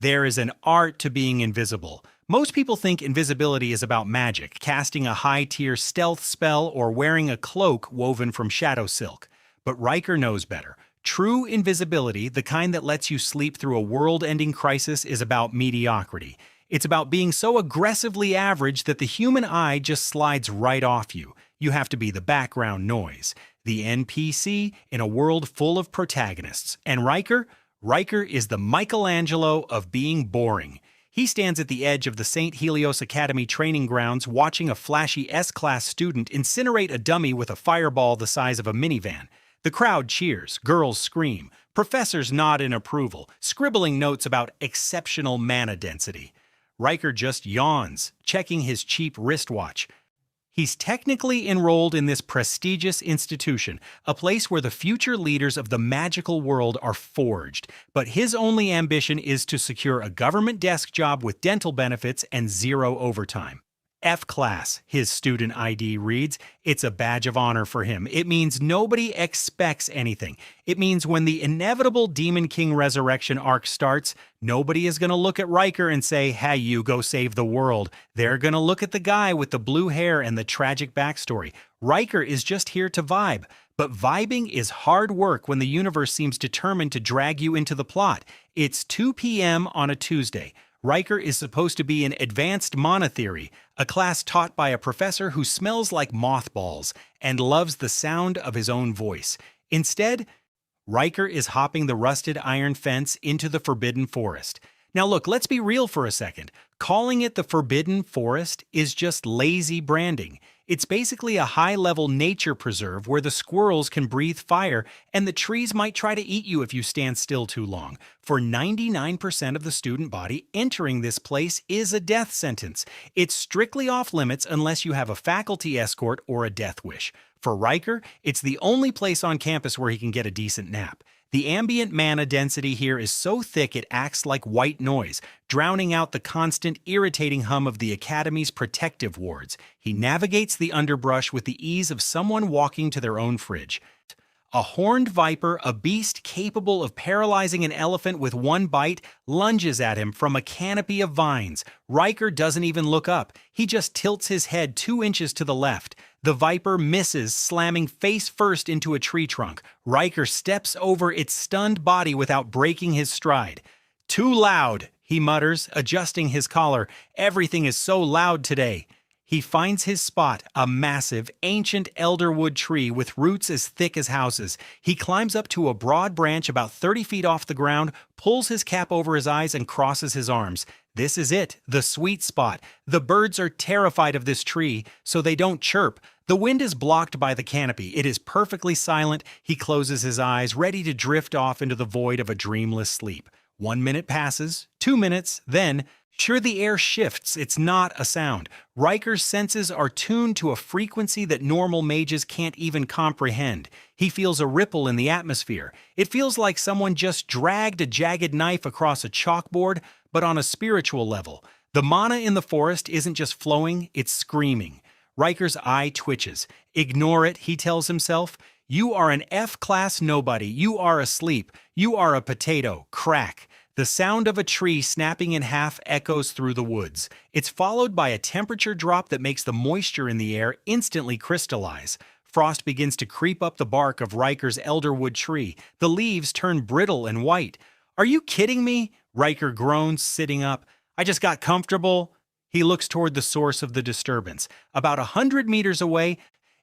There is an art to being invisible. Most people think invisibility is about magic, casting a high-tier stealth spell or wearing a cloak woven from shadow silk. But Riker knows better. True invisibility, the kind that lets you sleep through a world-ending crisis, is about mediocrity. It's about being so aggressively average that the human eye just slides right off you. You have to be the background noise, the NPC in a world full of protagonists. And Riker is the Michelangelo of being boring. He stands at the edge of the St. Helios Academy training grounds watching a flashy S-class student incinerate a dummy with a fireball the size of a minivan. The crowd cheers, girls scream, professors nod in approval, scribbling notes about exceptional mana density. Riker just yawns, checking his cheap wristwatch. He's technically enrolled in this prestigious institution, a place where the future leaders of the magical world are forged, but his only ambition is to secure a government desk job with dental benefits and zero overtime. F-class, his student ID reads. It's a badge of honor for him. It means nobody expects anything. It means when the inevitable Demon King resurrection arc starts, nobody is going to look at Riker and say, "Hey, you go save the world." They're going to look at the guy with the blue hair and the tragic backstory. Riker is just here to vibe. But vibing is hard work when the universe seems determined to drag you into the plot. It's 2 p.m. on a Tuesday. Riker is supposed to be in Advanced Mana Theory, a class taught by a professor who smells like mothballs and loves the sound of his own voice. Instead, Riker is hopping the rusted iron fence into the Forbidden Forest. Now look, let's be real for a second. Calling it the Forbidden Forest is just lazy branding. It's basically a high-level nature preserve where the squirrels can breathe fire and the trees might try to eat you if you stand still too long. For 99% of the student body, entering this place is a death sentence. It's strictly off-limits unless you have a faculty escort or a death wish. For Riker, it's the only place on campus where he can get a decent nap. The ambient mana density here is so thick it acts like white noise, drowning out the constant, irritating hum of the Academy's protective wards. He navigates the underbrush with the ease of someone walking to their own fridge. A horned viper, a beast capable of paralyzing an elephant with one bite, lunges at him from a canopy of vines. Riker doesn't even look up. He just tilts his head 2 inches to the left. The viper misses, slamming face first into a tree trunk. Riker steps over its stunned body without breaking his stride. "Too loud," he mutters, adjusting his collar. "Everything is so loud today." He finds his spot, a massive, ancient elderwood tree with roots as thick as houses. He climbs up to a broad branch about 30 feet off the ground, pulls his cap over his eyes, and crosses his arms. This is it, the sweet spot. The birds are terrified of this tree, so they don't chirp. The wind is blocked by the canopy. It is perfectly silent. He closes his eyes, ready to drift off into the void of a dreamless sleep. 1 minute passes, 2 minutes, then... Sure, the air shifts, it's not a sound. Riker's senses are tuned to a frequency that normal mages can't even comprehend. He feels a ripple in the atmosphere. It feels like someone just dragged a jagged knife across a chalkboard, but on a spiritual level. The mana in the forest isn't just flowing, it's screaming. Riker's eye twitches. "Ignore it," he tells himself. "You are an F-class nobody. You are asleep. You are a potato. Crack." The sound of a tree snapping in half echoes through the woods. It's followed by a temperature drop that makes the moisture in the air instantly crystallize. Frost begins to creep up the bark of Riker's elderwood tree. The leaves turn brittle and white. "Are you kidding me?" Riker groans, sitting up. "I just got comfortable." He looks toward the source of the disturbance. About 100 meters away,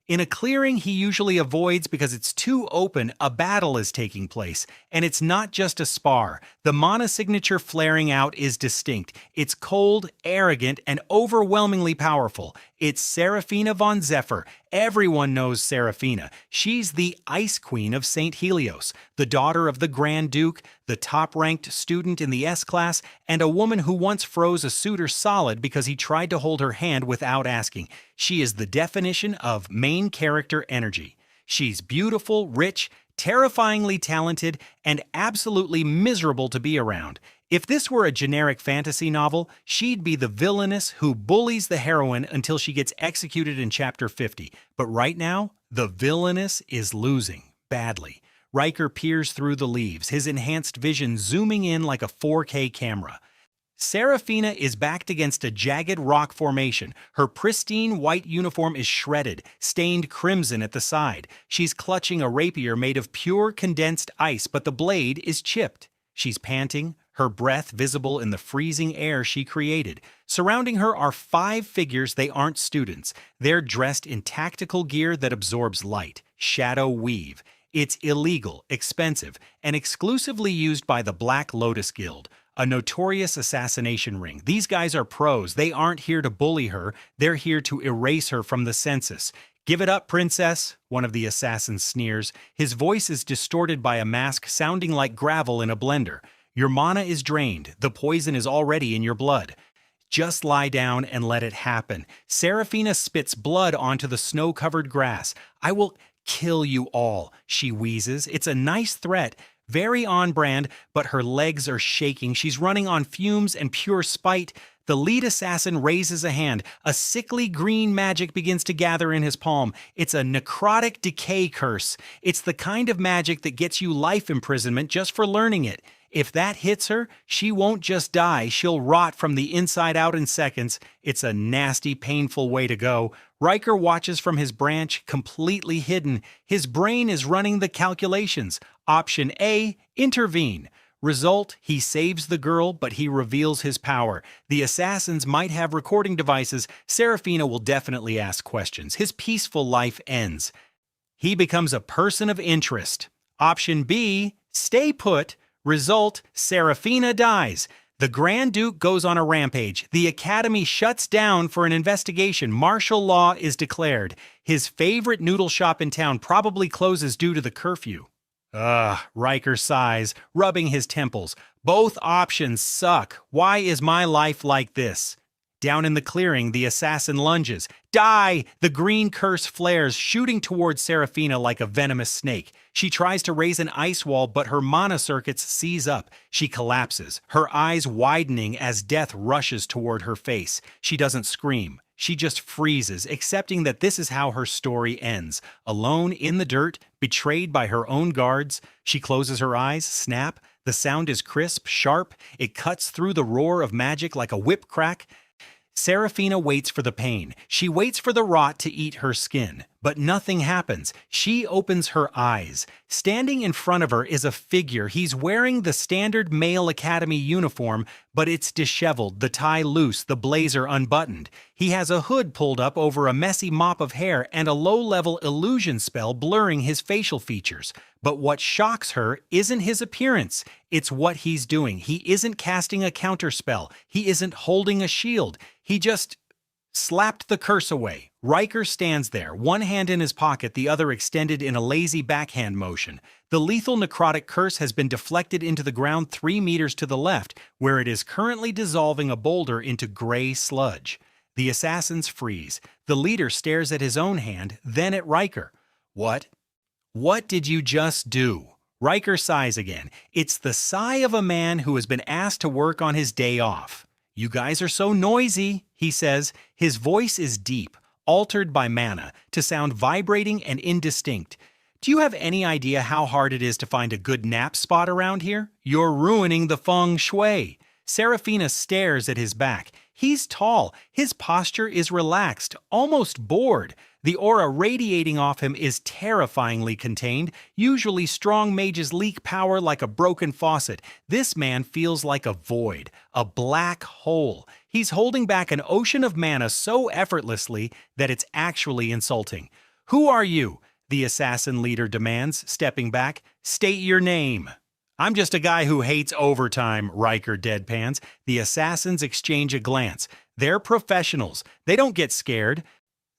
in a clearing he usually avoids because it's too open, a battle is taking place. And it's not just a spar. The mana signature flaring out is distinct. It's cold, arrogant, and overwhelmingly powerful. It's Seraphina von Zephyr. Everyone knows Seraphina. She's the Ice Queen of St. Helios, the daughter of the Grand Duke, the top-ranked student in the S-class, and a woman who once froze a suitor solid because he tried to hold her hand without asking. She is the definition of main character energy. She's beautiful, rich, terrifyingly talented, and absolutely miserable to be around. If this were a generic fantasy novel, she'd be the villainess who bullies the heroine until she gets executed in chapter 50. But right now, the villainess is losing badly. Riker peers through the leaves, his enhanced vision zooming in like a 4K camera. Serafina is backed against a jagged rock formation. Her pristine white uniform is shredded, stained crimson at the side. She's clutching a rapier made of pure condensed ice, but the blade is chipped. She's panting, her breath visible in the freezing air she created. Surrounding her are 5 figures. They aren't students. They're dressed in tactical gear that absorbs light, shadow weave. It's illegal, expensive, and exclusively used by the Black Lotus Guild, a notorious assassination ring. These guys are pros. They aren't here to bully her. They're here to erase her from the census. "Give it up, princess," one of the assassins sneers. His voice is distorted by a mask sounding like gravel in a blender. "Your mana is drained. The poison is already in your blood. Just lie down and let it happen." Serafina spits blood onto the snow-covered grass. "I will kill you all," she wheezes. It's a nice threat, very on brand, but her legs are shaking. She's running on fumes and pure spite. The lead assassin raises a hand. A sickly green magic begins to gather in his palm. It's a necrotic decay curse. It's the kind of magic that gets you life imprisonment just for learning it. If that hits her, she won't just die, she'll rot from the inside out in seconds. It's a nasty, painful way to go. Riker watches from his branch, completely hidden. His brain is running the calculations. Option A, intervene. Result, he saves the girl, but he reveals his power. The assassins might have recording devices. Serafina will definitely ask questions. His peaceful life ends. He becomes a person of interest. Option B, stay put. Result, Serafina dies. The Grand Duke goes on a rampage. The Academy shuts down for an investigation. Martial law is declared. His favorite noodle shop in town probably closes due to the curfew. Riker sighs, rubbing his temples. Both options suck. Why is my life like this? Down in the clearing, the assassin lunges. Die! The green curse flares, shooting towards Serafina like a venomous snake. She tries to raise an ice wall, but her mana circuits seize up. She collapses, her eyes widening as death rushes toward her face. She doesn't scream. She just freezes, accepting that this is how her story ends. Alone in the dirt, betrayed by her own guards, she closes her eyes, snap. The sound is crisp, sharp. It cuts through the roar of magic like a whip crack. Serafina waits for the pain. She waits for the rot to eat her skin. But nothing happens. She opens her eyes. Standing in front of her is a figure. He's wearing the standard male academy uniform, but it's disheveled, the tie loose, the blazer unbuttoned. He has a hood pulled up over a messy mop of hair and a low-level illusion spell blurring his facial features. But what shocks her isn't his appearance. It's what he's doing. He isn't casting a counterspell. He isn't holding a shield. He just slapped the curse away. Riker stands there, one hand in his pocket, the other extended in a lazy backhand motion. The lethal necrotic curse has been deflected into the ground 3 meters to the left, where it is currently dissolving a boulder into gray sludge. The assassins freeze. The leader stares at his own hand, then at Riker. What did you just do? Riker sighs again. It's the sigh of a man who has been asked to work on his day off. "You guys are so noisy," he says. His voice is deep, altered by mana, to sound vibrating and indistinct. "Do you have any idea how hard it is to find a good nap spot around here? You're ruining the feng shui." Serafina stares at his back. He's tall. His posture is relaxed, almost bored. The aura radiating off him is terrifyingly contained. Usually strong mages leak power like a broken faucet. This man feels like a void, a black hole. He's holding back an ocean of mana so effortlessly that it's actually insulting. "Who are you?" the assassin leader demands, stepping back. "State your name." "I'm just a guy who hates overtime," Riker deadpans. The assassins exchange a glance. They're professionals. They don't get scared.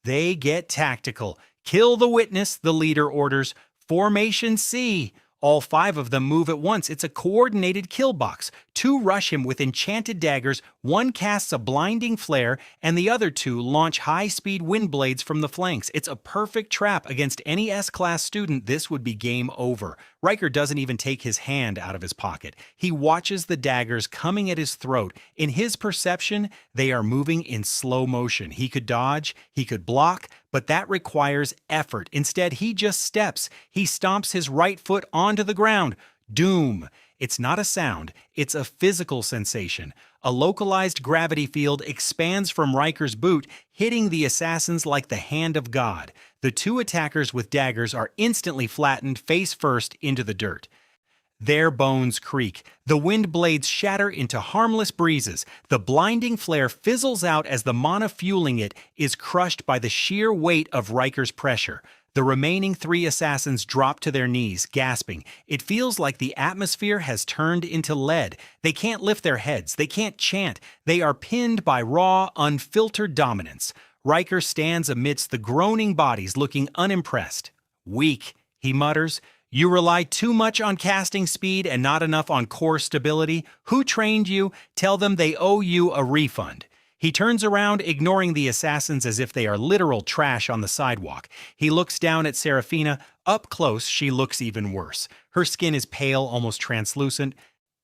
They get tactical. "Kill the witness," the leader orders. "Formation C." All 5 of them move at once. It's a coordinated kill box. 2 rush him with enchanted daggers, 1 casts a blinding flare, and the other 2 launch high-speed wind blades from the flanks. It's a perfect trap. Against any S-class student, this would be game over. Riker doesn't even take his hand out of his pocket. He watches the daggers coming at his throat. In his perception, they are moving in slow motion. He could dodge, he could block, but that requires effort. Instead, he just steps. He stomps his right foot onto the ground. Doom. It's not a sound, it's a physical sensation. A localized gravity field expands from Riker's boot, hitting the assassins like the hand of God. The two attackers with daggers are instantly flattened face first into the dirt. Their bones creak. The wind blades shatter into harmless breezes. The blinding flare fizzles out as the mana fueling it is crushed by the sheer weight of Riker's pressure. The remaining three assassins drop to their knees, gasping. It feels like the atmosphere has turned into lead. They can't lift their heads. They can't chant. They are pinned by raw, unfiltered dominance. Riker stands amidst the groaning bodies, looking unimpressed. "Weak," he mutters. "You rely too much on casting speed and not enough on core stability. Who trained you? Tell them they owe you a refund." He turns around, ignoring the assassins as if they are literal trash on the sidewalk. He looks down at Serafina. Up close, she looks even worse. Her skin is pale, almost translucent.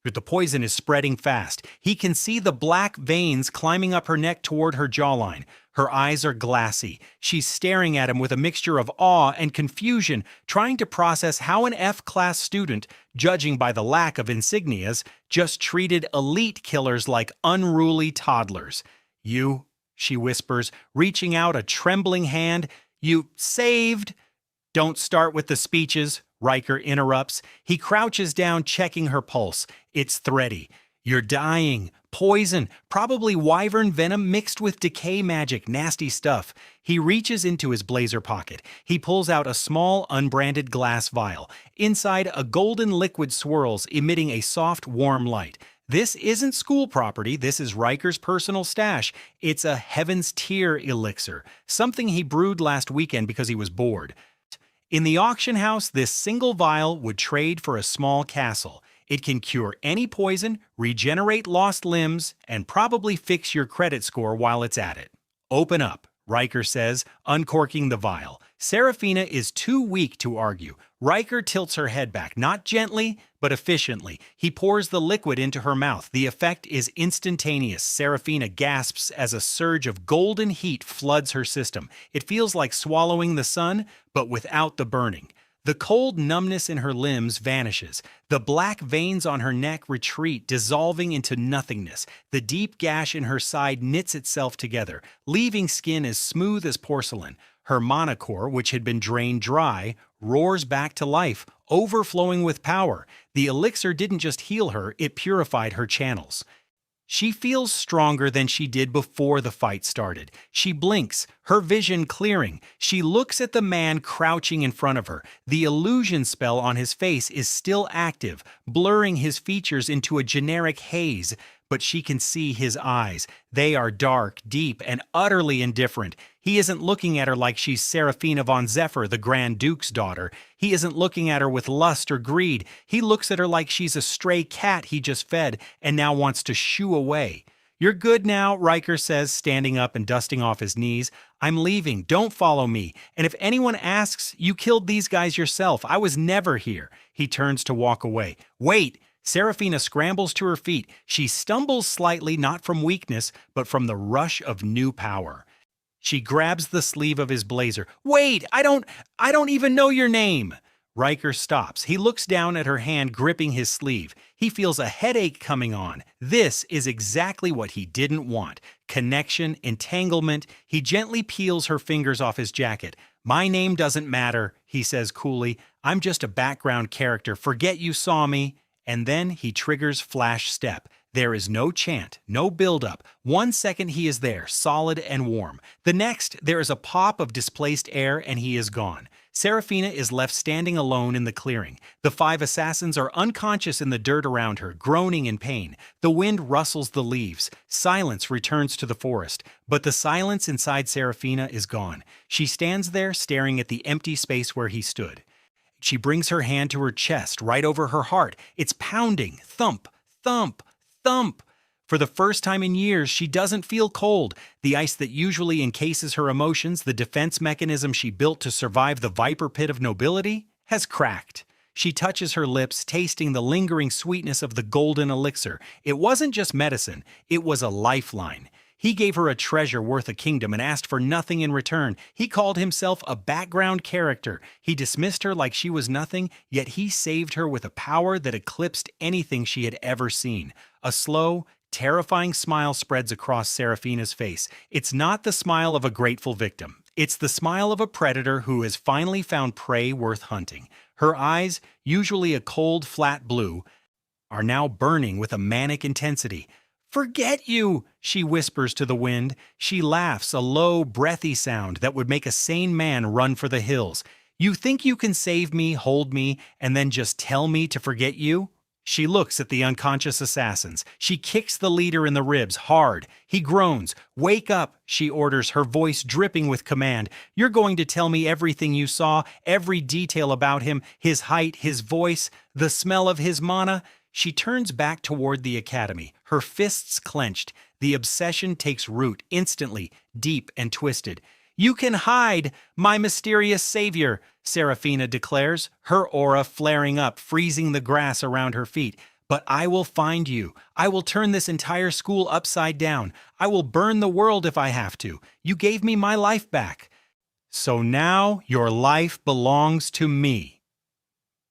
But the poison is spreading fast. He can see the black veins climbing up her neck toward her jawline. Her eyes are glassy. She's staring at him with a mixture of awe and confusion, trying to process how an F-class student, judging by the lack of insignias, just treated elite killers like unruly toddlers. "You," she whispers, reaching out a trembling hand. "You saved." "Don't start with the speeches," Riker interrupts. He crouches down, checking her pulse. It's thready. "You're dying. Poison, probably wyvern venom mixed with decay magic, nasty stuff." He reaches into his blazer pocket. He pulls out a small, unbranded glass vial. Inside, a golden liquid swirls, emitting a soft, warm light. This isn't school property, this is Riker's personal stash. It's a Heaven's Tear elixir, something he brewed last weekend because he was bored. In the auction house, this single vial would trade for a small castle. It can cure any poison, regenerate lost limbs, and probably fix your credit score while it's at it. "Open up," Riker says, uncorking the vial. Serafina is too weak to argue. Riker tilts her head back, not gently, but efficiently. He pours the liquid into her mouth. The effect is instantaneous. Serafina gasps as a surge of golden heat floods her system. It feels like swallowing the sun, but without the burning. The cold numbness in her limbs vanishes. The black veins on her neck retreat, dissolving into nothingness. The deep gash in her side knits itself together, leaving skin as smooth as porcelain. Her mana core, which had been drained dry, roars back to life, overflowing with power. The elixir didn't just heal her, it purified her channels. She feels stronger than she did before the fight started. She blinks, her vision clearing. She looks at the man crouching in front of her. The illusion spell on his face is still active, blurring his features into a generic haze. But she can see his eyes. They are dark, deep, and utterly indifferent. He isn't looking at her like she's Serafina von Zephyr, the Grand Duke's daughter. He isn't looking at her with lust or greed. He looks at her like she's a stray cat he just fed and now wants to shoo away. "You're good now," Riker says, standing up and dusting off his knees. "I'm leaving. Don't follow me. And if anyone asks, you killed these guys yourself. I was never here." He turns to walk away. "Wait!" Serafina scrambles to her feet. She stumbles slightly, not from weakness, but from the rush of new power. She grabs the sleeve of his blazer. "Wait, I don't even know your name." Riker stops. He looks down at her hand gripping his sleeve. He feels a headache coming on. This is exactly what he didn't want. Connection, entanglement. He gently peels her fingers off his jacket. "My name doesn't matter," he says coolly. "I'm just a background character. Forget you saw me." And then he triggers flash step. There is no chant, no build-up. 1 second he is there, solid and warm. The next, there is a pop of displaced air and he is gone. Serafina is left standing alone in the clearing. The 5 assassins are unconscious in the dirt around her, groaning in pain. The wind rustles the leaves. Silence returns to the forest. But the silence inside Serafina is gone. She stands there staring at the empty space where he stood. She brings her hand to her chest, right over her heart. It's pounding. Thump, thump, thump. For the first time in years, she doesn't feel cold. The ice that usually encases her emotions, the defense mechanism she built to survive the viper pit of nobility, has cracked. She touches her lips, tasting the lingering sweetness of the golden elixir. It wasn't just medicine, it was a lifeline. He gave her a treasure worth a kingdom and asked for nothing in return. He called himself a background character. He dismissed her like she was nothing, yet he saved her with a power that eclipsed anything she had ever seen. A slow, terrifying smile spreads across Seraphina's face. It's not the smile of a grateful victim. It's the smile of a predator who has finally found prey worth hunting. Her eyes, usually a cold, flat blue, are now burning with a manic intensity. "Forget you," she whispers to the wind. She laughs, a low, breathy sound that would make a sane man run for the hills. "You think you can save me, hold me, and then just tell me to forget you?" She looks at the unconscious assassins. She kicks the leader in the ribs hard. He groans. "Wake up," she orders, her voice dripping with command. "You're going to tell me everything you saw, every detail about him, his height, his voice, the smell of his mana." She turns back toward the academy, her fists clenched. The obsession takes root instantly, deep and twisted. "You can hide, my mysterious savior," Seraphina declares, her aura flaring up, freezing the grass around her feet. "But I will find you. I will turn this entire school upside down. I will burn the world if I have to. You gave me my life back. So now your life belongs to me."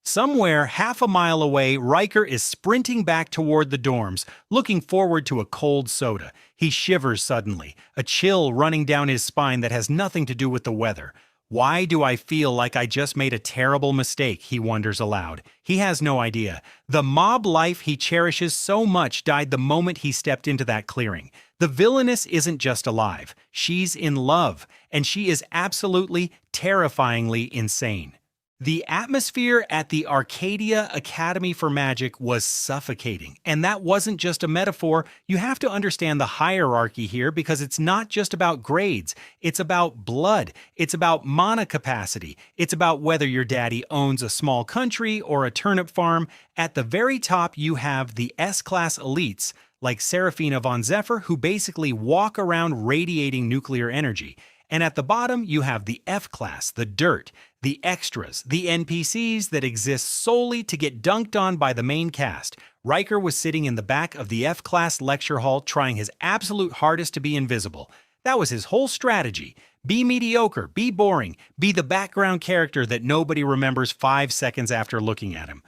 Somewhere half a mile away, Riker is sprinting back toward the dorms, looking forward to a cold soda. He shivers suddenly, a chill running down his spine that has nothing to do with the weather. "Why do I feel like I just made a terrible mistake?" he wonders aloud. He has no idea. The mob life he cherishes so much died the moment he stepped into that clearing. The Villainess isn't just alive. She's in love, and she is absolutely, terrifyingly insane. The atmosphere at the Arcadia Academy for Magic was suffocating, and that wasn't just a metaphor. You have to understand the hierarchy here because it's not just about grades. It's about blood. It's about mana capacity. It's about whether your daddy owns a small country or a turnip farm. At the very top, you have the S-class elites, like Seraphina von Zephyr, who basically walk around radiating nuclear energy. And at the bottom, you have the F-class, the dirt, the extras, the NPCs that exist solely to get dunked on by the main cast. Riker was sitting in the back of the F-class lecture hall trying his absolute hardest to be invisible. That was his whole strategy. Be mediocre, be boring, be the background character that nobody remembers 5 seconds after looking at him.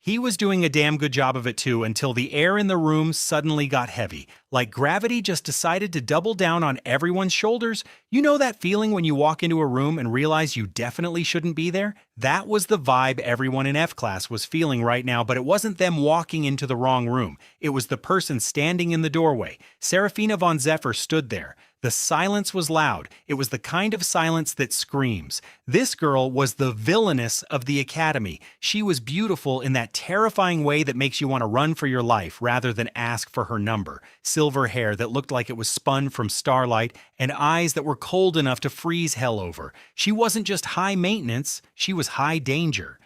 He was doing a damn good job of it too until the air in the room suddenly got heavy, like gravity just decided to double down on everyone's shoulders. You know that feeling when you walk into a room and realize you definitely shouldn't be there? That was the vibe everyone in F-class was feeling right now, but it wasn't them walking into the wrong room. It was the person standing in the doorway. Seraphina von Zephyr stood there. The silence was loud. It was the kind of silence that screams. This girl was the Villainess of the Academy. She was beautiful in that terrifying way that makes you want to run for your life rather than ask for her number. Silver hair that looked like it was spun from starlight, and eyes that were cold enough to freeze hell over. She wasn't just high maintenance, she was high danger.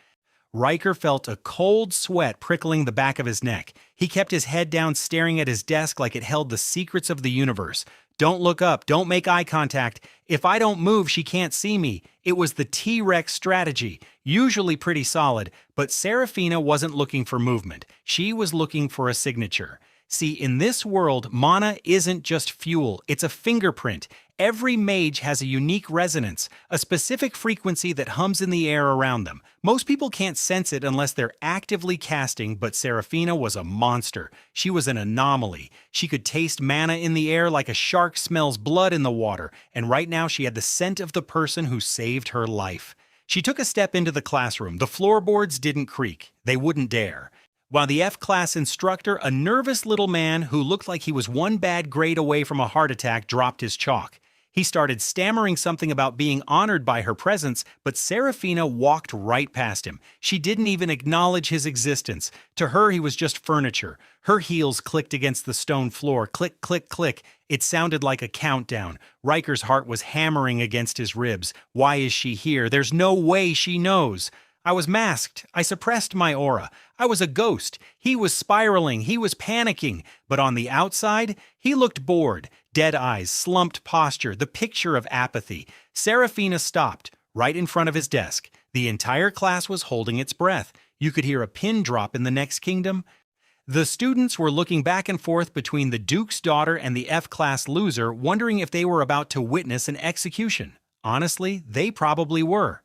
Riker felt a cold sweat prickling the back of his neck. He kept his head down, staring at his desk like it held the secrets of the universe. Don't look up, don't make eye contact. If I don't move, she can't see me. It was the T-Rex strategy, usually pretty solid, but Seraphina wasn't looking for movement. She was looking for a signature. See, in this world, mana isn't just fuel, it's a fingerprint. Every mage has a unique resonance, a specific frequency that hums in the air around them. Most people can't sense it unless they're actively casting, but Seraphina was a monster. She was an anomaly. She could taste mana in the air like a shark smells blood in the water, and right now she had the scent of the person who saved her life. She took a step into the classroom. The floorboards didn't creak. They wouldn't dare. While the F-class instructor, a nervous little man who looked like he was one bad grade away from a heart attack, dropped his chalk. He started stammering something about being honored by her presence, but Seraphina walked right past him. She didn't even acknowledge his existence. To her, he was just furniture. Her heels clicked against the stone floor. Click, click, click. It sounded like a countdown. Riker's heart was hammering against his ribs. Why is she here? There's no way she knows. I was masked. I suppressed my aura. I was a ghost. He was spiraling. He was panicking. But on the outside, he looked bored. Dead eyes, slumped posture, the picture of apathy. Seraphina stopped, right in front of his desk. The entire class was holding its breath. You could hear a pin drop in the next kingdom. The students were looking back and forth between the Duke's daughter and the F-class loser, wondering if they were about to witness an execution. Honestly, they probably were.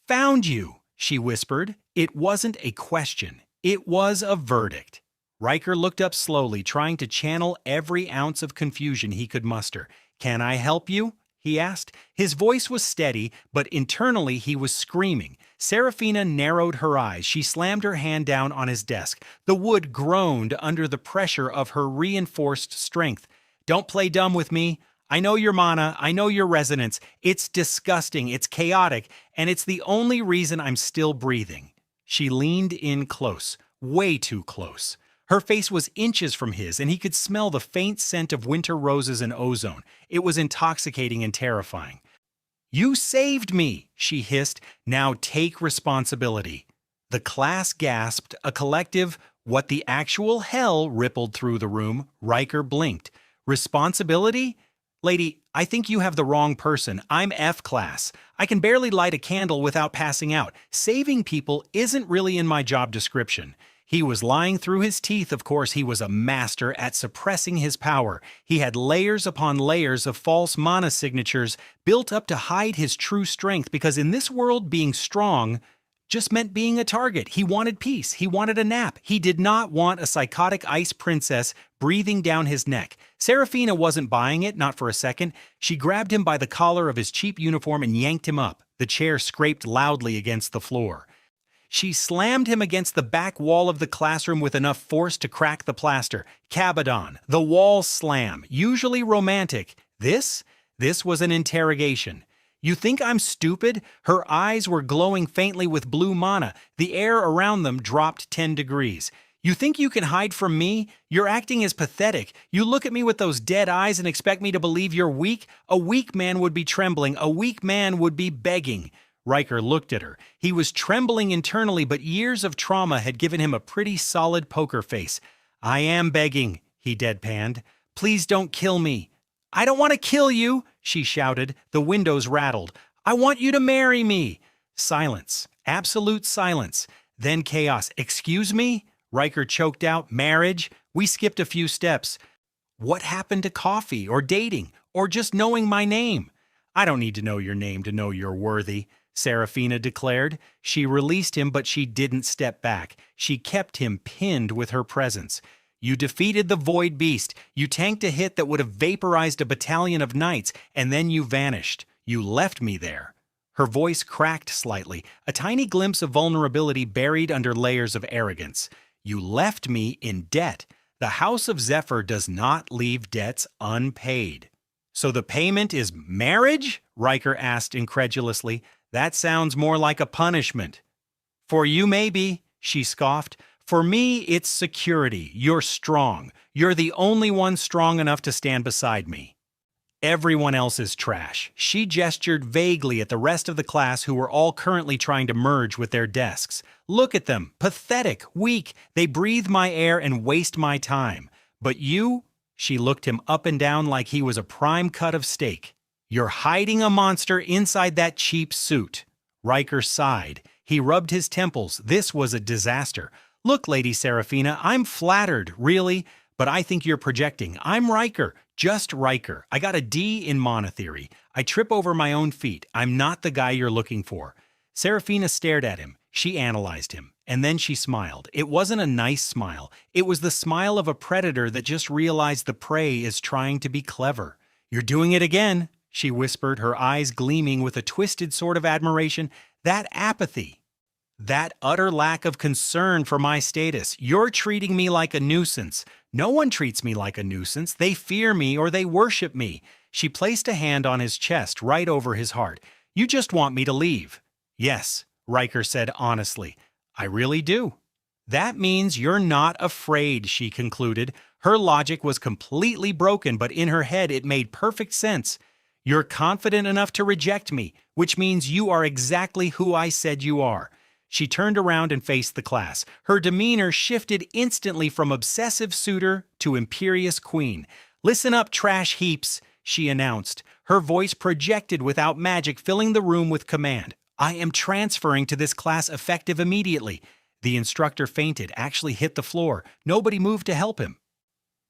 "Found you," she whispered. It wasn't a question. It was a verdict. Riker looked up slowly, trying to channel every ounce of confusion he could muster. "Can I help you?" he asked. His voice was steady, but internally he was screaming. Serafina narrowed her eyes. She slammed her hand down on his desk. The wood groaned under the pressure of her reinforced strength. "Don't play dumb with me. I know your mana, I know your resonance. It's disgusting, it's chaotic, and it's the only reason I'm still breathing." She leaned in close, way too close. Her face was inches from his, and he could smell the faint scent of winter roses and ozone. It was intoxicating and terrifying. "You saved me," she hissed. "Now take responsibility." The class gasped. A collective, "What the actual hell?" rippled through the room. Riker blinked. "Responsibility? Lady, I think you have the wrong person. I'm F-class. I can barely light a candle without passing out. Saving people isn't really in my job description." He was lying through his teeth. Of course, he was a master at suppressing his power. He had layers upon layers of false mana signatures built up to hide his true strength, because in this world, being strong just meant being a target. He wanted peace. He wanted a nap. He did not want a psychotic ice princess breathing down his neck. Serafina wasn't buying it, not for a second. She grabbed him by the collar of his cheap uniform and yanked him up. The chair scraped loudly against the floor. She slammed him against the back wall of the classroom with enough force to crack the plaster. Cabadon, the wall slam, usually romantic. This was an interrogation. "You think I'm stupid?" Her eyes were glowing faintly with blue mana. The air around them dropped 10 degrees. "You think you can hide from me? Your acting is pathetic. You look at me with those dead eyes and expect me to believe you're weak? A weak man would be trembling. A weak man would be begging." Riker looked at her. He was trembling internally, but years of trauma had given him a pretty solid poker face. "I am begging," he deadpanned. "Please don't kill me." "I don't want to kill you," she shouted. The windows rattled. "I want you to marry me." Silence. Absolute silence. Then chaos. "Excuse me?" Riker choked out. "Marriage? We skipped a few steps. What happened to coffee or dating or just knowing my name?" "I don't need to know your name to know you're worthy," Serafina declared. She released him, but she didn't step back. She kept him pinned with her presence. "You defeated the Void Beast. You tanked a hit that would have vaporized a battalion of knights, and then you vanished. You left me there." Her voice cracked slightly, a tiny glimpse of vulnerability buried under layers of arrogance. "You left me in debt. The House of Zephyr does not leave debts unpaid." "So the payment is marriage?" Riker asked incredulously. "That sounds more like a punishment." "For you, maybe," she scoffed. "For me, it's security. You're strong. You're the only one strong enough to stand beside me. Everyone else is trash." She gestured vaguely at the rest of the class, who were all currently trying to merge with their desks. "Look at them. Pathetic. Weak. They breathe my air and waste my time. But you?" She looked him up and down like he was a prime cut of steak. "You're hiding a monster inside that cheap suit." Riker sighed. He rubbed his temples. This was a disaster. "Look, Lady Serafina, I'm flattered, really, but I think you're projecting. I'm Riker, just Riker. I got a D in mana theory. I trip over my own feet. I'm not the guy you're looking for." Serafina stared at him. She analyzed him. And then she smiled. It wasn't a nice smile. It was the smile of a predator that just realized the prey is trying to be clever. "You're doing it again," she whispered, her eyes gleaming with a twisted sort of admiration. "That apathy. That utter lack of concern for my status. You're treating me like a nuisance. No one treats me like a nuisance. They fear me or they worship me." She placed a hand on his chest right over his heart. "You just want me to leave." "Yes," Riker said honestly. "I really do." "That means you're not afraid," she concluded. Her logic was completely broken, but in her head it made perfect sense. "You're confident enough to reject me, which means you are exactly who I said you are." She turned around and faced the class. Her demeanor shifted instantly from obsessive suitor to imperious queen. "Listen up, trash heaps," she announced. Her voice projected without magic, filling the room with command. "I am transferring to this class effective immediately. The instructor fainted, actually hit the floor. Nobody moved to help him.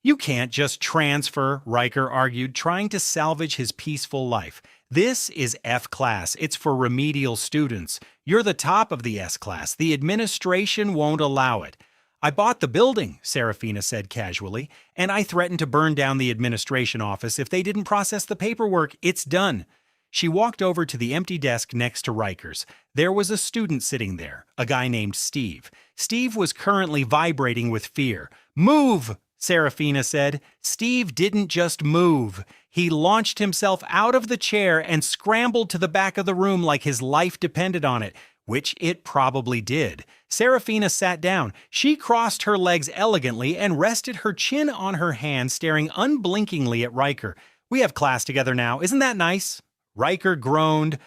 You can't just transfer, Riker argued, trying to salvage his peaceful life. This is F class. It's for remedial students. You're the top of the S class. The administration won't allow it. I bought the building, Serafina said casually, and I threatened to burn down the administration office if they didn't process the paperwork. It's done. She walked over to the empty desk next to Riker's. There was a student sitting there, a guy named Steve. Steve was currently vibrating with fear. Move! Serafina said. Steve didn't just move. He launched himself out of the chair and scrambled to the back of the room like his life depended on it, which it probably did. Serafina sat down. She crossed her legs elegantly and rested her chin on her hand, staring unblinkingly at Riker. We have class together now. Isn't that nice? Riker groaned,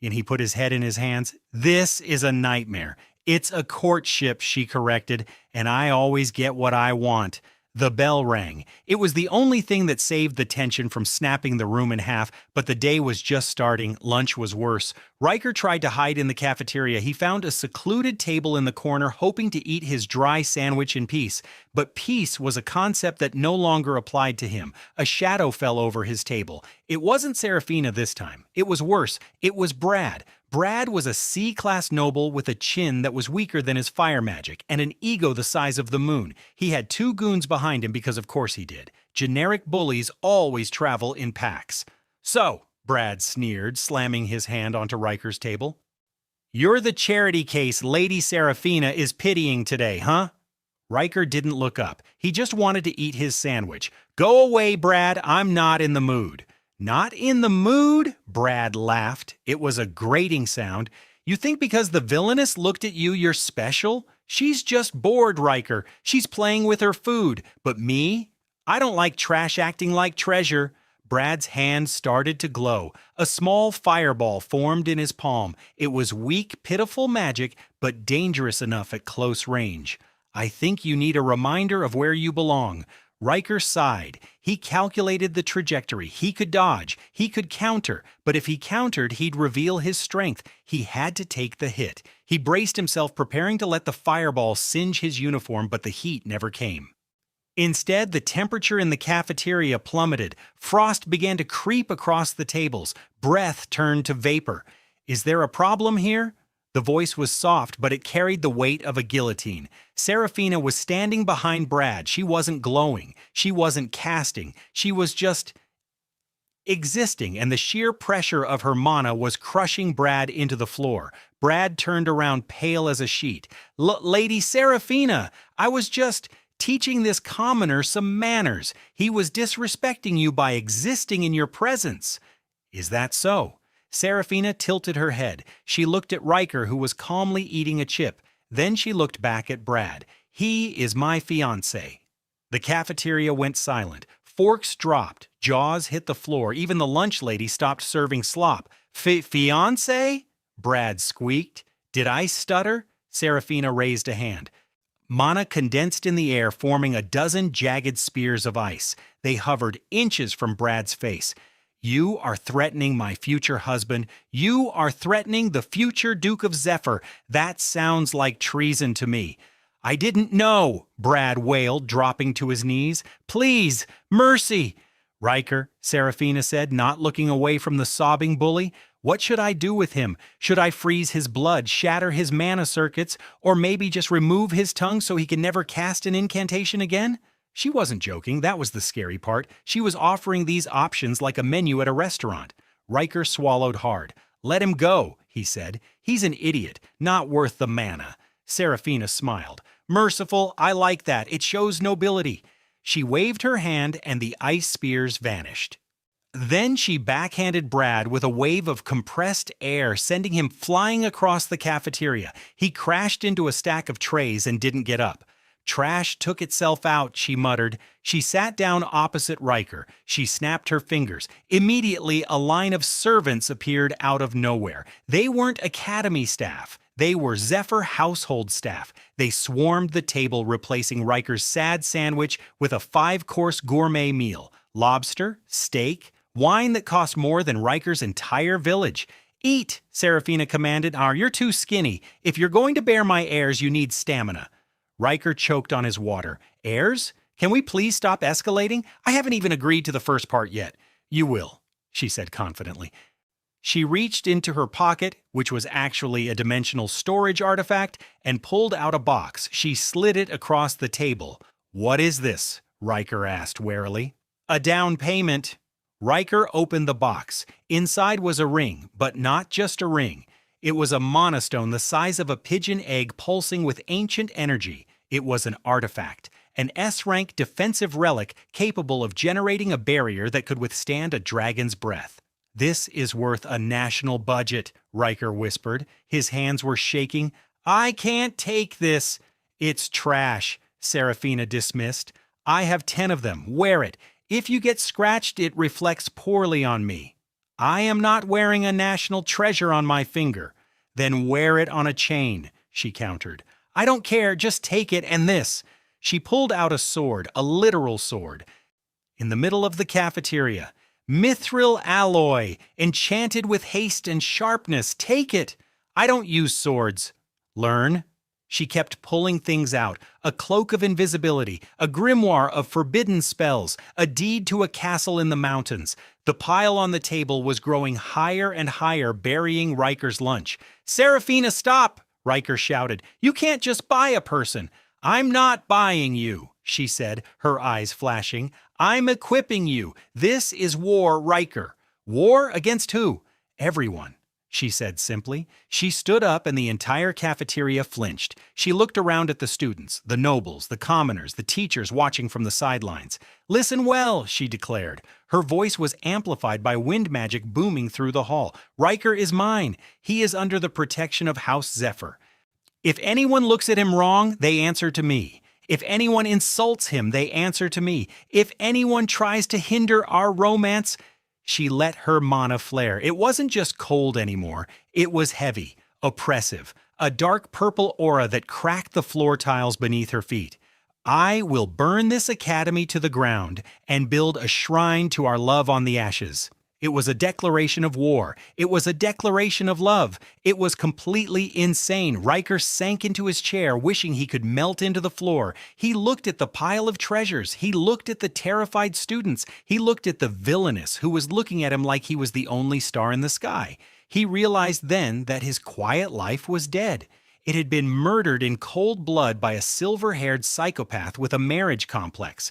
and he put his head in his hands. This is a nightmare. It's a courtship, she corrected, and I always get what I want. The bell rang. It was the only thing that saved the tension from snapping the room in half, but the day was just starting. Lunch was worse. Riker tried to hide in the cafeteria. He found a secluded table in the corner, hoping to eat his dry sandwich in peace. But peace was a concept that no longer applied to him. A shadow fell over his table. It wasn't Serafina this time. It was worse. It was Brad. Brad was a C-class noble with a chin that was weaker than his fire magic and an ego the size of the moon. He had 2 goons behind him because of course he did. Generic bullies always travel in packs. So, Brad sneered, slamming his hand onto Riker's table. You're the charity case Lady Serafina is pitying today, huh? Riker didn't look up. He just wanted to eat his sandwich. Go away, Brad. I'm not in the mood. Not in the mood? Brad laughed. It was a grating sound. You think because the villainess looked at you, you're special? She's just bored, Riker. She's playing with her food. But me? I don't like trash acting like treasure. Brad's hand started to glow. A small fireball formed in his palm. It was weak, pitiful magic, but dangerous enough at close range. I think you need a reminder of where you belong. Riker sighed. He calculated the trajectory. He could dodge. He could counter. But if he countered, he'd reveal his strength. He had to take the hit. He braced himself, preparing to let the fireball singe his uniform, but the heat never came. Instead, the temperature in the cafeteria plummeted. Frost began to creep across the tables. Breath turned to vapor. Is there a problem here? The voice was soft, but it carried the weight of a guillotine. Serafina was standing behind Brad. She wasn't glowing. She wasn't casting. She was just existing, and the sheer pressure of her mana was crushing Brad into the floor. Brad turned around pale as a sheet. Lady Serafina, I was just teaching this commoner some manners. He was disrespecting you by existing in your presence. Is that so? Serafina tilted her head. She looked at Riker, who was calmly eating a chip. Then she looked back at Brad. He is my fiancé. The cafeteria went silent. Forks dropped. Jaws hit the floor. Even the lunch lady stopped serving slop. Fiancé? Brad squeaked. Did I stutter? Serafina raised a hand. Mana condensed in the air, forming a dozen jagged spears of ice. They hovered inches from Brad's face. You are threatening my future husband. You are threatening the future Duke of Zephyr. That sounds like treason to me. I didn't know, Brad wailed, dropping to his knees. Please, mercy. Riker, Serafina said, not looking away from the sobbing bully. What should I do with him? Should I freeze his blood, shatter his mana circuits, or maybe just remove his tongue so he can never cast an incantation again? She wasn't joking. That was the scary part. She was offering these options like a menu at a restaurant. Riker swallowed hard. Let him go, he said. He's an idiot, not worth the mana. Serafina smiled. Merciful, I like that. It shows nobility. She waved her hand and the ice spears vanished. Then she backhanded Brad with a wave of compressed air, sending him flying across the cafeteria. He crashed into a stack of trays and didn't get up. Trash took itself out, she muttered. She sat down opposite Riker. She snapped her fingers. Immediately, a line of servants appeared out of nowhere. They weren't academy staff. They were Zephyr household staff. They swarmed the table, replacing Riker's sad sandwich with a 5-course gourmet meal. Lobster, steak, wine that cost more than Riker's entire village. Eat, Serafina commanded. You're too skinny. If you're going to bear my airs, you need stamina. Riker choked on his water. Airs? Can we please stop escalating? I haven't even agreed to the first part yet. You will, she said confidently. She reached into her pocket, which was actually a dimensional storage artifact, and pulled out a box. She slid it across the table. What is this? Riker asked warily. A down payment. Riker opened the box. Inside was a ring, but not just a ring. It was a monostone the size of a pigeon egg pulsing with ancient energy. It was an artifact, an S-rank defensive relic capable of generating a barrier that could withstand a dragon's breath. This is worth a national budget, Riker whispered. His hands were shaking. I can't take this. It's trash, Serafina dismissed. I have 10 of them. Wear it. If you get scratched, it reflects poorly on me. I am not wearing a national treasure on my finger. Then wear it on a chain, she countered. I don't care, just take it and this. She pulled out a sword, a literal sword. In the middle of the cafeteria. Mithril alloy, enchanted with haste and sharpness. Take it. I don't use swords. Learn. She kept pulling things out, a cloak of invisibility, a grimoire of forbidden spells, a deed to a castle in the mountains. The pile on the table was growing higher and higher, burying Riker's lunch. Serafina, stop! Riker shouted. You can't just buy a person. I'm not buying you, she said, her eyes flashing. I'm equipping you. This is war, Riker. War against who? Everyone. She said simply. She stood up and the entire cafeteria flinched. She looked around at the students, the nobles, the commoners, the teachers watching from the sidelines. Listen well, she declared. Her voice was amplified by wind magic booming through the hall. Riker is mine. He is under the protection of House Zephyr. If anyone looks at him wrong, they answer to me. If anyone insults him, they answer to me. If anyone tries to hinder our romance, she let her mana flare. It wasn't just cold anymore. It was heavy, oppressive, a dark purple aura that cracked the floor tiles beneath her feet. I will burn this academy to the ground and build a shrine to our love on the ashes. It was a declaration of war. It was a declaration of love. It was completely insane. Riker sank into his chair, wishing he could melt into the floor. He looked at the pile of treasures. He looked at the terrified students. He looked at the Villainess, who was looking at him like he was the only star in the sky. He realized then that his quiet life was dead. It had been murdered in cold blood by a silver-haired psychopath with a marriage complex.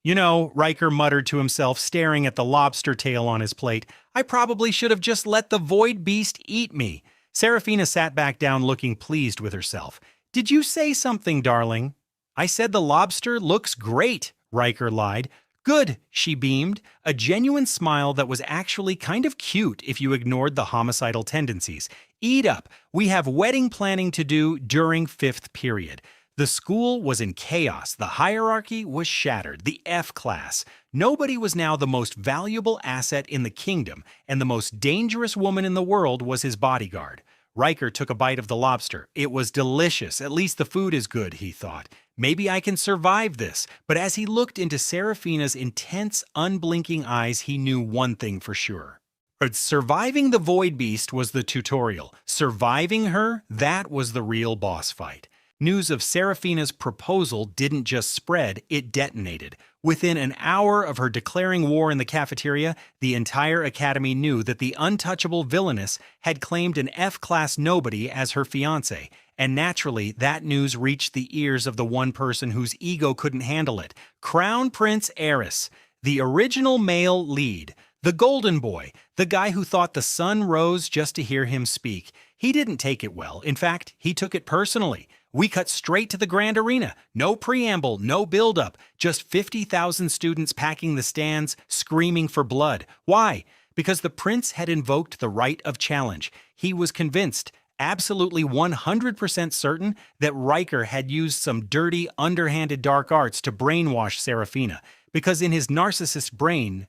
You know, Riker muttered to himself, staring at the lobster tail on his plate, I probably should have just let the void beast eat me. Serafina sat back down looking pleased with herself. Did you say something, darling? I said the lobster looks great, Riker lied. Good, she beamed, a genuine smile that was actually kind of cute if you ignored the homicidal tendencies. Eat up. We have wedding planning to do during 5th period. The school was in chaos. The hierarchy was shattered. The F class. Nobody was now the most valuable asset in the kingdom, and the most dangerous woman in the world was his bodyguard. Riker took a bite of the lobster. It was delicious. At least the food is good, he thought. Maybe I can survive this. But as he looked into Serafina's intense, unblinking eyes, he knew one thing for sure. But surviving the Void Beast was the tutorial. Surviving her, that was the real boss fight. News of Serafina's proposal didn't just spread, it detonated. Within an hour of her declaring war in the cafeteria, the entire academy knew that the untouchable Villainess had claimed an F-class nobody as her fiancé, and naturally that news reached the ears of the one person whose ego couldn't handle it, Crown Prince Aerys, the original male lead, the golden boy, the guy who thought the sun rose just to hear him speak. He didn't take it well. In fact, he took it personally. We cut straight to the grand arena. No preamble, no build-up. Just 50,000 students packing the stands, screaming for blood. Why? Because the prince had invoked the right of challenge. He was convinced, absolutely 100% certain, that Riker had used some dirty, underhanded dark arts to brainwash Serafina. Because in his narcissist brain,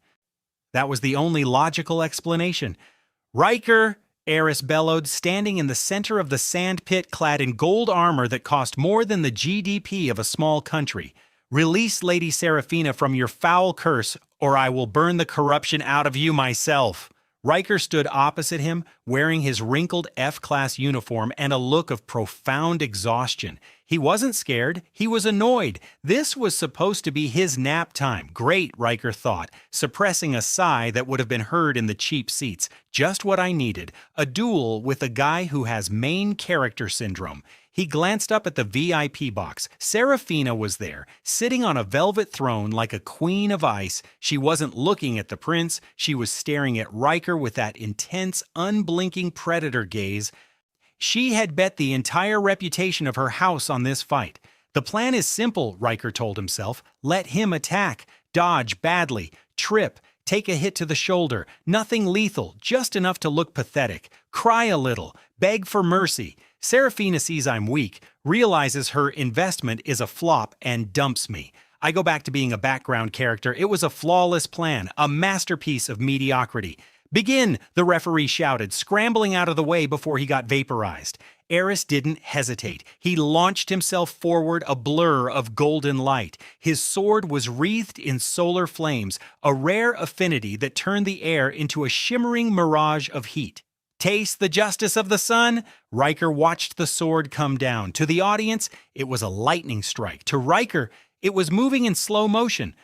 that was the only logical explanation. Riker, Aerys bellowed, standing in the center of the sand pit clad in gold armor that cost more than the GDP of a small country. Release Lady Serafina from your foul curse, or I will burn the corruption out of you myself. Riker stood opposite him, wearing his wrinkled F-class uniform and a look of profound exhaustion. He wasn't scared, he was annoyed. This was supposed to be his nap time. Great, Riker thought, suppressing a sigh that would have been heard in the cheap seats. Just what I needed, a duel with a guy who has main character syndrome. He glanced up at the VIP box. Serafina was there, sitting on a velvet throne like a queen of ice. She wasn't looking at the prince, she was staring at Riker with that intense, unblinking predator gaze. She had bet the entire reputation of her house on this fight. The plan is simple, Riker told himself. Let him attack, dodge badly, trip, take a hit to the shoulder. Nothing lethal, just enough to look pathetic. Cry a little, beg for mercy. Serafina sees I'm weak, realizes her investment is a flop, and dumps me. I go back to being a background character. It was a flawless plan, a masterpiece of mediocrity. Begin, the referee shouted, scrambling out of the way before he got vaporized. Eris didn't hesitate. He launched himself forward, a blur of golden light. His sword was wreathed in solar flames, a rare affinity that turned the air into a shimmering mirage of heat. Taste the justice of the sun? Riker watched the sword come down. To the audience, it was a lightning strike. To Riker, it was moving in slow motion.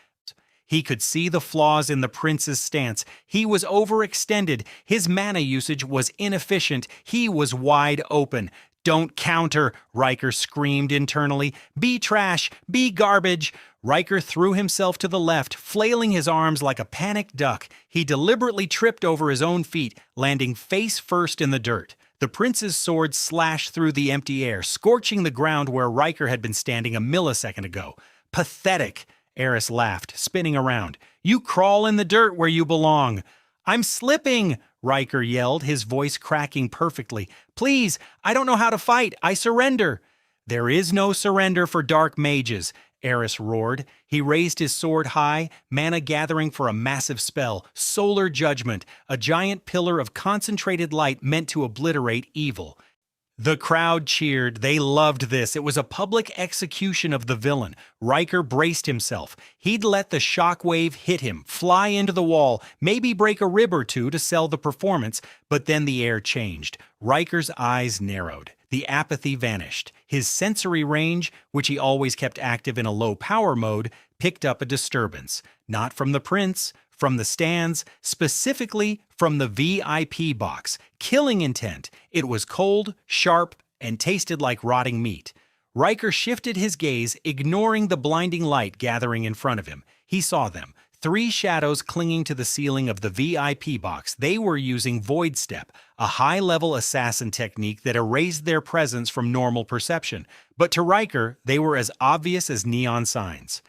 He could see the flaws in the prince's stance. He was overextended. His mana usage was inefficient. He was wide open. Don't counter, Riker screamed internally. Be trash, be garbage. Riker threw himself to the left, flailing his arms like a panicked duck. He deliberately tripped over his own feet, landing face first in the dirt. The prince's sword slashed through the empty air, scorching the ground where Riker had been standing a millisecond ago. Pathetic, Eris laughed, spinning around. You crawl in the dirt where you belong. I'm slipping, Riker yelled, his voice cracking perfectly. Please, I don't know how to fight. I surrender. There is no surrender for dark mages, Eris roared. He raised his sword high, mana gathering for a massive spell, Solar Judgment, a giant pillar of concentrated light meant to obliterate evil. The crowd cheered. They loved this. It was a public execution of the villain. Riker braced himself. He'd let the shockwave hit him, fly into the wall, maybe break a rib or two to sell the performance, but then the air changed. Riker's eyes narrowed. The apathy vanished. His sensory range, which he always kept active in a low power mode, picked up a disturbance. Not from the prince, from the stands, specifically from the VIP box. Killing intent. It was cold, sharp, and tasted like rotting meat. Riker shifted his gaze, ignoring the blinding light gathering in front of him. He saw them. 3 shadows clinging to the ceiling of the VIP box. They were using Void Step, a high-level assassin technique that erased their presence from normal perception. But to Riker, they were as obvious as neon signs.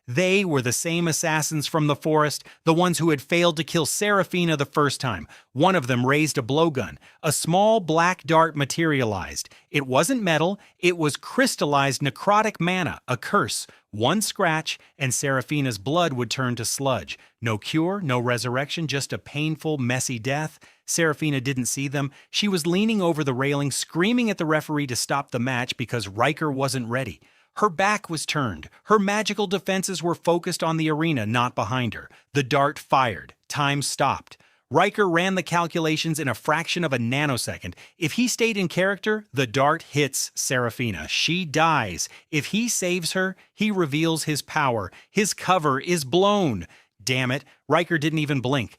They were the same assassins from the forest, the ones who had failed to kill Serafina the first time. One of them raised a blowgun. A small black dart materialized. It wasn't metal, it was crystallized necrotic mana, a curse. One scratch, and Serafina's blood would turn to sludge. No cure, no resurrection, just a painful, messy death. Serafina didn't see them. She was leaning over the railing, screaming at the referee to stop the match because Riker wasn't ready. Her back was turned. Her magical defenses were focused on the arena, not behind her. The dart fired. Time stopped. Riker ran the calculations in a fraction of a nanosecond. If he stayed in character, the dart hits Serafina. She dies. If he saves her, he reveals his power. His cover is blown. Damn it, Riker didn't even blink.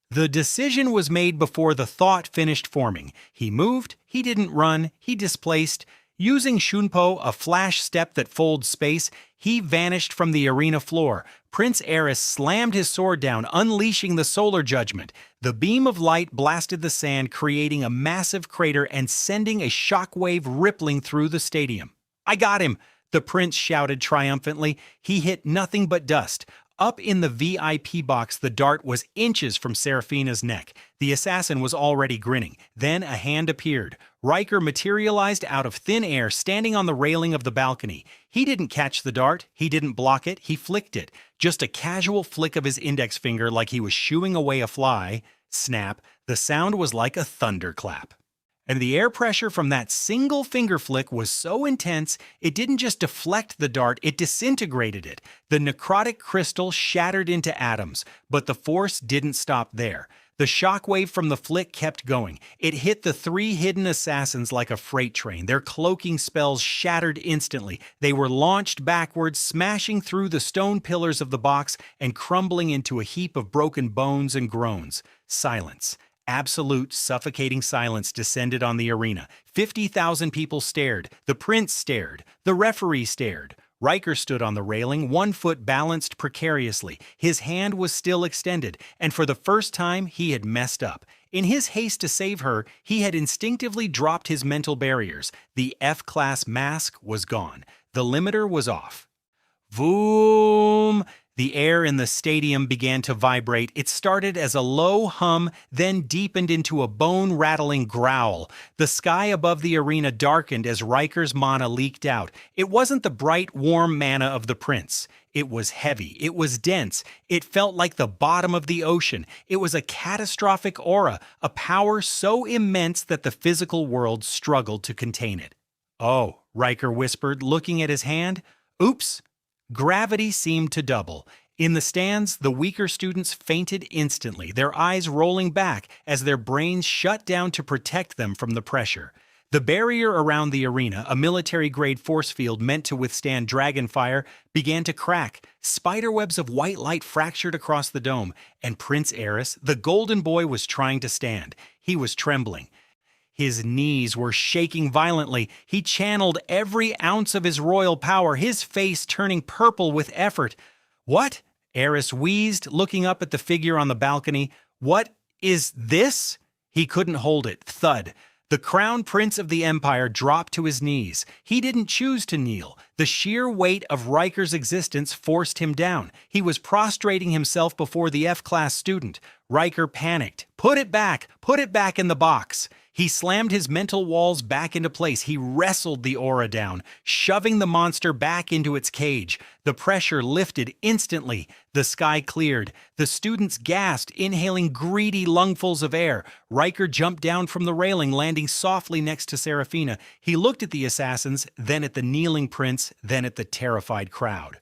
The decision was made before the thought finished forming. He moved, he didn't run, he displaced. Using Shunpo, a flash step that folds space, he vanished from the arena floor. Prince Eris slammed his sword down, unleashing the Solar Judgment. The beam of light blasted the sand, creating a massive crater and sending a shockwave rippling through the stadium. I got him, the prince shouted triumphantly. He hit nothing but dust. Up in the VIP box, the dart was inches from Serafina's neck. The assassin was already grinning. Then a hand appeared. Riker materialized out of thin air, standing on the railing of the balcony. He didn't catch the dart. He didn't block it. He flicked it. Just a casual flick of his index finger like he was shooing away a fly. Snap. The sound was like a thunderclap. And the air pressure from that single finger flick was so intense, it didn't just deflect the dart, it disintegrated it. The necrotic crystal shattered into atoms, but the force didn't stop there. The shockwave from the flick kept going. It hit the three hidden assassins like a freight train. Their cloaking spells shattered instantly. They were launched backwards, smashing through the stone pillars of the box and crumbling into a heap of broken bones and groans. Silence. Absolute, suffocating silence descended on the arena. 50,000 people stared. The prince stared. The referee stared. Riker stood on the railing, one foot balanced precariously. His hand was still extended, and for the first time, he had messed up. In his haste to save her, he had instinctively dropped his mental barriers. The F-class mask was gone. The limiter was off. Voom! The air in the stadium began to vibrate. It started as a low hum, then deepened into a bone-rattling growl. The sky above the arena darkened as Riker's mana leaked out. It wasn't the bright, warm mana of the prince. It was heavy. It was dense. It felt like the bottom of the ocean. It was a catastrophic aura, a power so immense that the physical world struggled to contain it. "Oh," Riker whispered, looking at his hand. "Oops." Gravity seemed to double. In the stands, the weaker students fainted instantly, their eyes rolling back as their brains shut down to protect them from the pressure. The barrier around the arena, a military-grade force field meant to withstand dragon fire, began to crack. Spiderwebs of white light fractured across the dome, and Prince Eris, the golden boy, was trying to stand. He was trembling. His knees were shaking violently. He channeled every ounce of his royal power, his face turning purple with effort. "What?" Eris wheezed, looking up at the figure on the balcony. "What is this?" He couldn't hold it. Thud. The crown prince of the Empire dropped to his knees. He didn't choose to kneel. The sheer weight of Riker's existence forced him down. He was prostrating himself before the F-class student. Riker panicked. Put it back in the box." He slammed his mental walls back into place. He wrestled the aura down, shoving the monster back into its cage. The pressure lifted instantly. The sky cleared. The students gasped, inhaling greedy lungfuls of air. Riker jumped down from the railing, landing softly next to Seraphina. He looked at the assassins, then at the kneeling prince, then at the terrified crowd.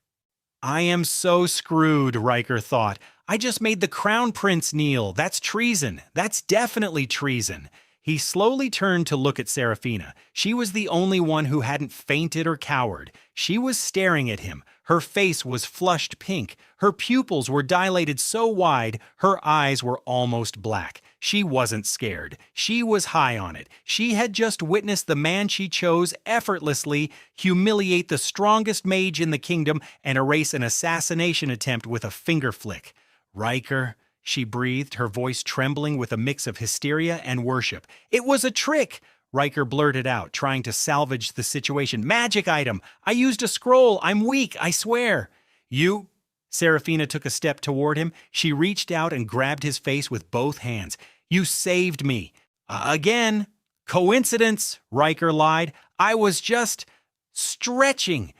"I am so screwed," Riker thought. "I just made the crown prince kneel. That's treason. That's definitely treason." He slowly turned to look at Seraphina. She was the only one who hadn't fainted or cowered. She was staring at him. Her face was flushed pink. Her pupils were dilated so wide, her eyes were almost black. She wasn't scared. She was high on it. She had just witnessed the man she chose effortlessly humiliate the strongest mage in the kingdom and erase an assassination attempt with a finger flick. "Riker," she breathed, her voice trembling with a mix of hysteria and worship. "It was a trick!" Riker blurted out, trying to salvage the situation. "Magic item! I used a scroll! I'm weak, I swear!" "You—" Seraphina took a step toward him. She reached out and grabbed his face with both hands. "You saved me." Again. "Coincidence," Riker lied. "I was just stretching."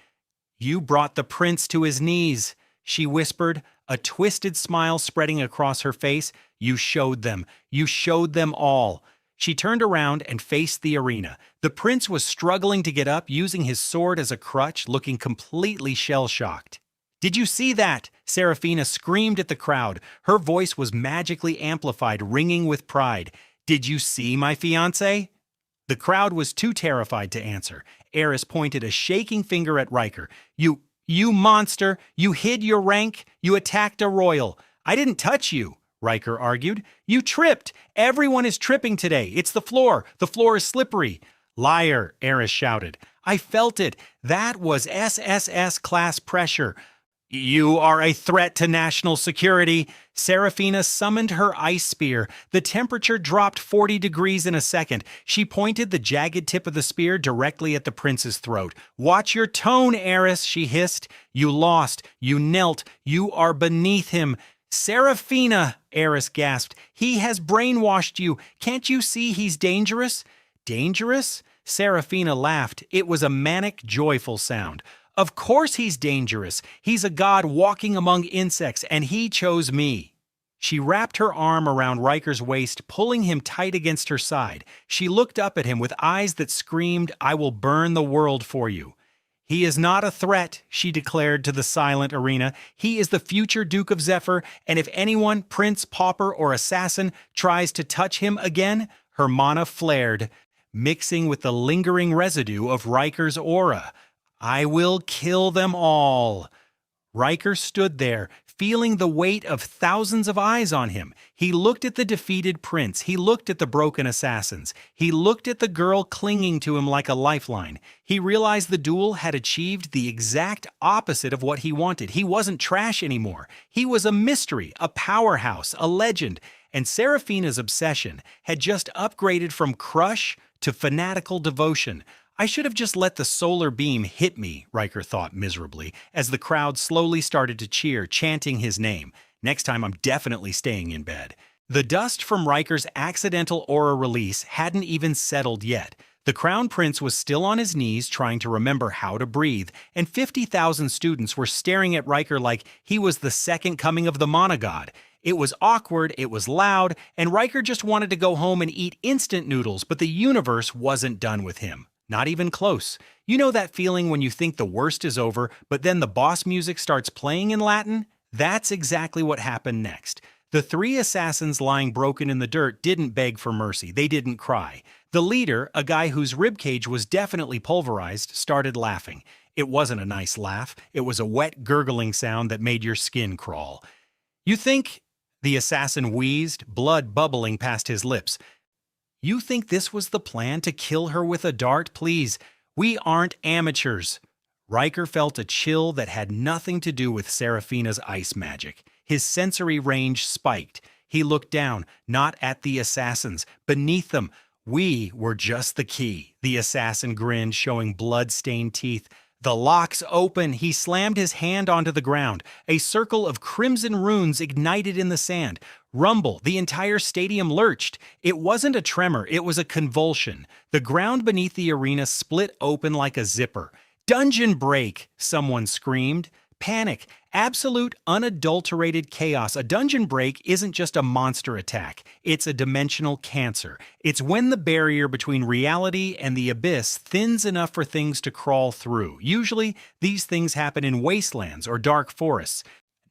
"You brought the prince to his knees," she whispered, a twisted smile spreading across her face. "You showed them. You showed them all." She turned around and faced the arena. The prince was struggling to get up, using his sword as a crutch, looking completely shell-shocked. "Did you see that?" Seraphina screamed at the crowd. Her voice was magically amplified, ringing with pride. "Did you see my fiancé?" The crowd was too terrified to answer. Eris pointed a shaking finger at Riker. You monster! You hid your rank! You attacked a royal! "I didn't touch you," Riker argued. "You tripped! Everyone is tripping today! It's the floor! The floor is slippery!" "Liar!" Eris shouted. "I felt it! That was SSS class pressure!" "You are a threat to national security!" Seraphina summoned her ice spear. The temperature dropped 40 degrees in a second. She pointed the jagged tip of the spear directly at the prince's throat. "Watch your tone, Eris," she hissed. "You lost. You knelt. You are beneath him." "Seraphina," Eris gasped. "He has brainwashed you. Can't you see he's dangerous?" "Dangerous?" Seraphina laughed. It was a manic, joyful sound. "Of course he's dangerous. He's a god walking among insects, and he chose me." She wrapped her arm around Riker's waist, pulling him tight against her side. She looked up at him with eyes that screamed, "I will burn the world for you." "He is not a threat," she declared to the silent arena. "He is the future Duke of Zephyr, and if anyone, prince, pauper, or assassin, tries to touch him again," her mana flared, mixing with the lingering residue of Riker's aura. "I will kill them all." Riker stood there, feeling the weight of thousands of eyes on him. He looked at the defeated prince. He looked at the broken assassins. He looked at the girl clinging to him like a lifeline. He realized the duel had achieved the exact opposite of what he wanted. He wasn't trash anymore. He was a mystery, a powerhouse, a legend. And Seraphina's obsession had just upgraded from crush to fanatical devotion. "I should have just let the solar beam hit me," Riker thought miserably, as the crowd slowly started to cheer, chanting his name. "Next time I'm definitely staying in bed." The dust from Riker's accidental aura release hadn't even settled yet. The Crown Prince was still on his knees trying to remember how to breathe, and 50,000 students were staring at Riker like he was the second coming of the monogod. It was awkward, it was loud, and Riker just wanted to go home and eat instant noodles, but the universe wasn't done with him. Not even close. You know that feeling when you think the worst is over, but then the boss music starts playing in Latin? That's exactly what happened next. The three assassins lying broken in the dirt didn't beg for mercy. They didn't cry. The leader, a guy whose ribcage was definitely pulverized, started laughing. It wasn't a nice laugh. It was a wet, gurgling sound that made your skin crawl. "You think," the assassin wheezed, blood bubbling past his lips, "you think this was the plan, to kill her with a dart? Please, we aren't amateurs." Riker felt a chill that had nothing to do with Seraphina's ice magic. His sensory range spiked. He looked down, not at the assassins, beneath them. "We were just the key," the assassin grinned, showing blood-stained teeth. The lock's open. He slammed his hand onto the ground. A circle of crimson runes ignited in the sand. Rumble, the entire stadium lurched. It wasn't a tremor, it was a convulsion. The ground beneath the arena split open like a zipper. "Dungeon break!" someone screamed. Panic, absolute unadulterated chaos. A dungeon break isn't just a monster attack, it's a dimensional cancer. It's when the barrier between reality and the abyss thins enough for things to crawl through. Usually, these things happen in wastelands or dark forests.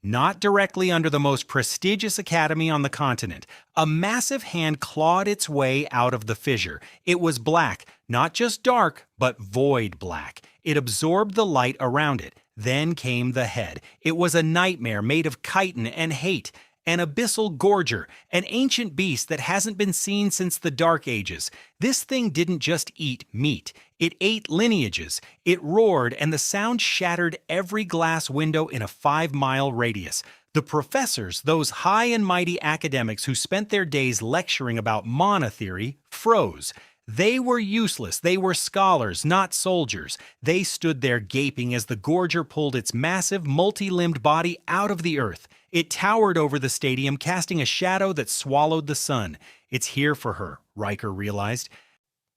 Not directly under the most prestigious academy on the continent. A massive hand clawed its way out of the fissure. It was black, not just dark, but void black. It absorbed the light around it. Then came the head. It was a nightmare made of chitin and hate. An abyssal gorger, an ancient beast that hasn't been seen since the Dark Ages. This thing didn't just eat meat. It ate lineages. It roared, and the sound shattered every glass window in a 5-mile radius. The professors, those high and mighty academics who spent their days lecturing about mana theory, froze. They were useless. They were scholars, not soldiers. They stood there gaping as the gorger pulled its massive, multi-limbed body out of the earth. It towered over the stadium, casting a shadow that swallowed the sun. "It's here for her," Riker realized.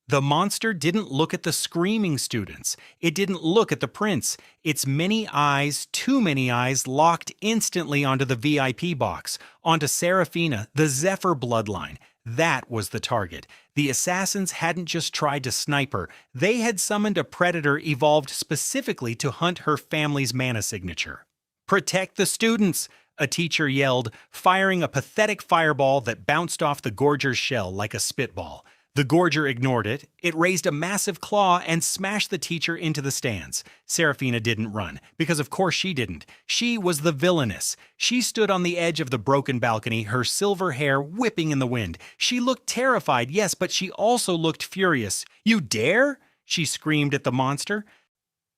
The monster didn't look at the screaming students. It didn't look at the prince. Its many eyes, too many eyes, locked instantly onto the VIP box, onto Seraphina, the Zephyr bloodline. That was the target. The assassins hadn't just tried to snipe her. They had summoned a predator evolved specifically to hunt her family's mana signature. "Protect the students!" a teacher yelled, firing a pathetic fireball that bounced off the gorger's shell like a spitball. The gorger ignored it. It raised a massive claw and smashed the teacher into the stands. Seraphina didn't run, because of course she didn't. She was the Villainess. She stood on the edge of the broken balcony, her silver hair whipping in the wind. She looked terrified, yes, but she also looked furious. "You dare?" she screamed at the monster.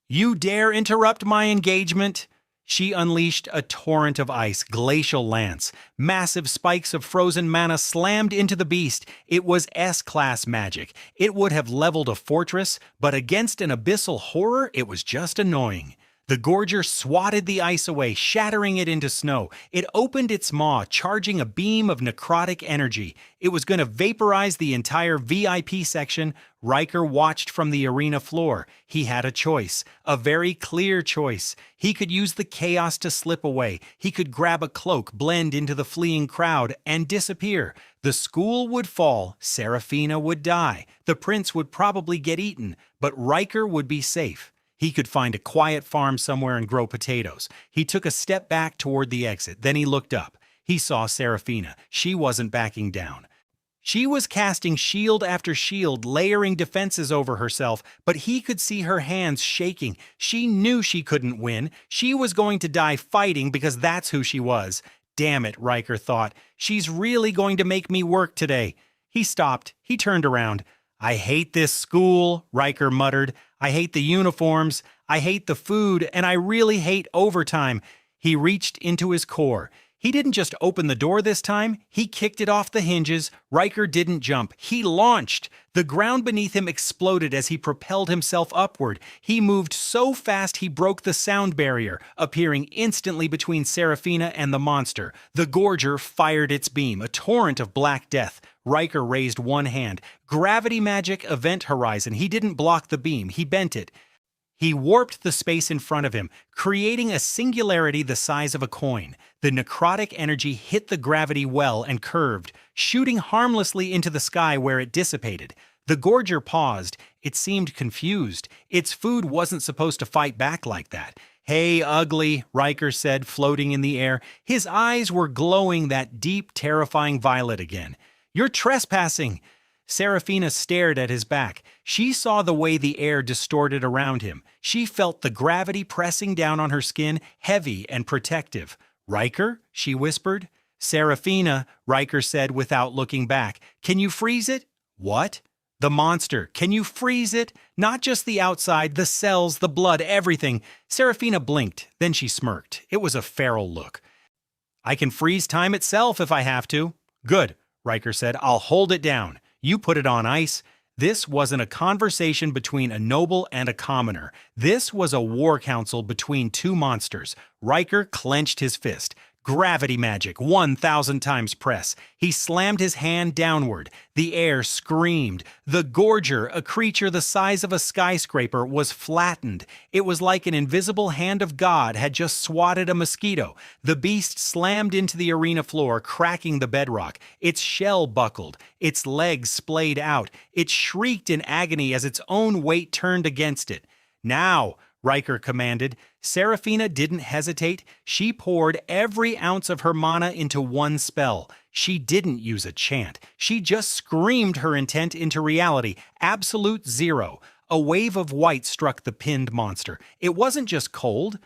"You dare interrupt my engagement?" She unleashed a torrent of ice, glacial lance. Massive spikes of frozen mana slammed into the beast. It was S-class magic. It would have leveled a fortress, but against an abyssal horror, it was just annoying. The Gorger swatted the ice away, shattering it into snow. It opened its maw, charging a beam of necrotic energy. It was going to vaporize the entire VIP section. Riker watched from the arena floor. He had a choice, a very clear choice. He could use the chaos to slip away. He could grab a cloak, blend into the fleeing crowd, and disappear. The school would fall, Seraphina would die, the prince would probably get eaten, but Riker would be safe. He could find a quiet farm somewhere and grow potatoes. He took a step back toward the exit. Then he looked up. He saw Seraphina. She wasn't backing down. She was casting shield after shield, layering defenses over herself, but he could see her hands shaking. She knew she couldn't win. She was going to die fighting because that's who she was. Damn it, Riker thought. She's really going to make me work today. He stopped. He turned around. I hate this school, Riker muttered. I hate the uniforms, I hate the food, and I really hate overtime. He reached into his core. He didn't just open the door this time, he kicked it off the hinges. Riker didn't jump, he launched. The ground beneath him exploded as he propelled himself upward. He moved so fast he broke the sound barrier, appearing instantly between Seraphina and the monster. The Gorger fired its beam, a torrent of black death. Riker raised one hand. Gravity magic event horizon. He didn't block the beam, he bent it. He warped the space in front of him, creating a singularity the size of a coin. The necrotic energy hit the gravity well and curved, shooting harmlessly into the sky where it dissipated. The Gorger paused. It seemed confused. Its food wasn't supposed to fight back like that. Hey, ugly, Riker said, floating in the air. His eyes were glowing that deep, terrifying violet again. You're trespassing! Seraphina stared at his back. She saw the way the air distorted around him. She felt the gravity pressing down on her skin, heavy and protective. Riker? She whispered. Seraphina, Riker said without looking back. Can you freeze it? What? The monster. Can you freeze it? Not just the outside, the cells, the blood, everything. Seraphina blinked. Then she smirked. It was a feral look. I can freeze time itself if I have to. Good, Riker said. I'll hold it down. You put it on ice. This wasn't a conversation between a noble and a commoner. This was a war council between two monsters. Riker clenched his fist. Gravity magic, 1,000 times press. He slammed his hand downward. The air screamed. The Gorger, a creature the size of a skyscraper, was flattened. It was like an invisible hand of God had just swatted a mosquito. The beast slammed into the arena floor, cracking the bedrock. Its shell buckled. Its legs splayed out. It shrieked in agony as its own weight turned against it. Now, Riker commanded. Seraphina didn't hesitate. She poured every ounce of her mana into one spell. She didn't use a chant. She just screamed her intent into reality. Absolute zero. A wave of white struck the pinned monster. It wasn't just cold.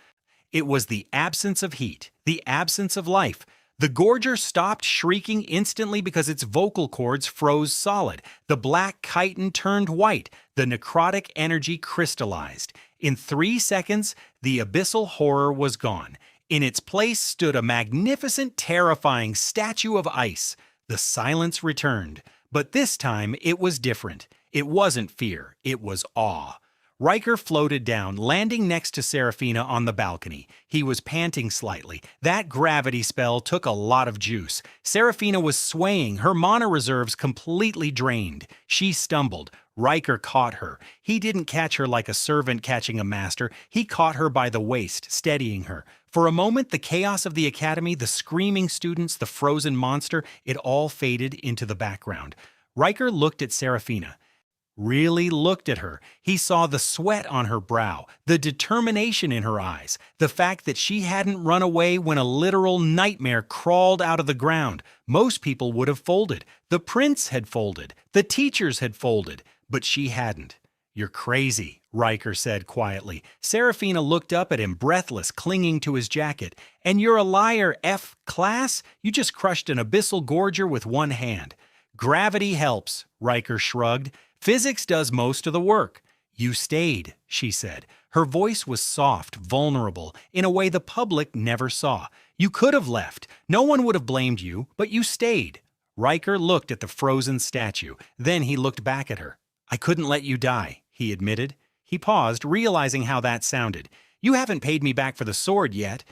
It was the absence of heat, the absence of life. The Gorger stopped shrieking instantly because its vocal cords froze solid. The black chitin turned white. The necrotic energy crystallized. In 3 seconds, the abyssal horror was gone. In its place stood a magnificent, terrifying statue of ice. The silence returned. But this time, it was different. It wasn't fear. It was awe. Riker floated down, landing next to Seraphina on the balcony. He was panting slightly. That gravity spell took a lot of juice. Seraphina was swaying, her mana reserves completely drained. She stumbled. Riker caught her. He didn't catch her like a servant catching a master. He caught her by the waist, steadying her. For a moment, the chaos of the academy, the screaming students, the frozen monster, it all faded into the background. Riker looked at Seraphina. Really looked at her. He saw the sweat on her brow, the determination in her eyes, the fact that she hadn't run away when a literal nightmare crawled out of the ground. Most people would have folded. The prince had folded. The teachers had folded. But she hadn't. You're crazy, Riker said quietly. Seraphina looked up at him, breathless, clinging to his jacket. And you're a liar, F-class? You just crushed an abyssal Gorger with one hand. Gravity helps, Riker shrugged. Physics does most of the work. You stayed, she said. Her voice was soft, vulnerable, in a way the public never saw. You could have left. No one would have blamed you, but you stayed. Riker looked at the frozen statue. Then he looked back at her. I couldn't let you die, he admitted. He paused, realizing how that sounded. You haven't paid me back for the sword yet."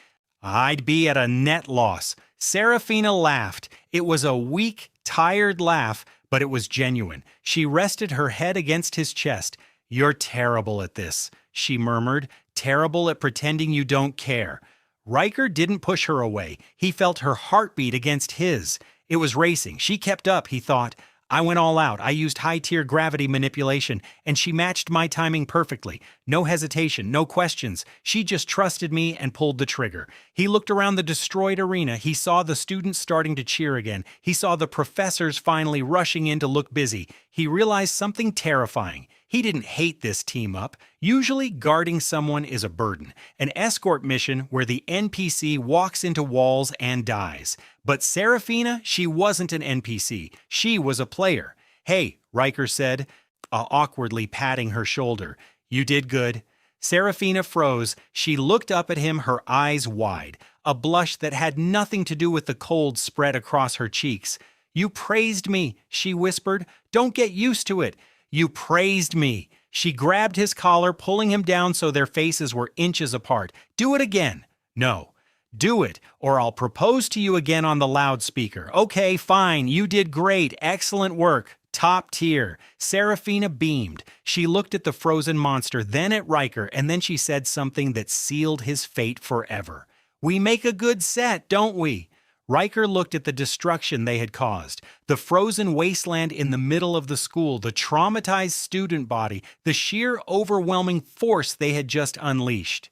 "I'd be at a net loss." Serafina laughed. It was a weak, tired laugh, but it was genuine. She rested her head against his chest. "You're terrible at this," she murmured. "Terrible at pretending you don't care." Riker didn't push her away. He felt her heartbeat against his. It was racing. She kept up, he thought. "I went all out. I used high-tier gravity manipulation, and she matched my timing perfectly. No hesitation, no questions. She just trusted me and pulled the trigger." He looked around the destroyed arena. He saw the students starting to cheer again. He saw the professors finally rushing in to look busy. He realized something terrifying. He didn't hate this team-up. Usually, guarding someone is a burden, an escort mission where the NPC walks into walls and dies. But Serafina, she wasn't an NPC. She was a player. "Hey," Riker said, awkwardly patting her shoulder. "You did good." Serafina froze. She looked up at him, her eyes wide. A blush that had nothing to do with the cold spread across her cheeks. "You praised me," she whispered. "Don't get used to it. You praised me." She grabbed his collar, pulling him down so their faces were inches apart. "Do it again." "No." "Do it, or I'll propose to you again on the loudspeaker." "Okay, fine. You did great. Excellent work. Top tier." Serafina beamed. She looked at the frozen monster, then at Riker, and then she said something that sealed his fate forever. "We make a good set, don't we?" Riker looked at the destruction they had caused. The frozen wasteland in the middle of the school, the traumatized student body, the sheer overwhelming force they had just unleashed.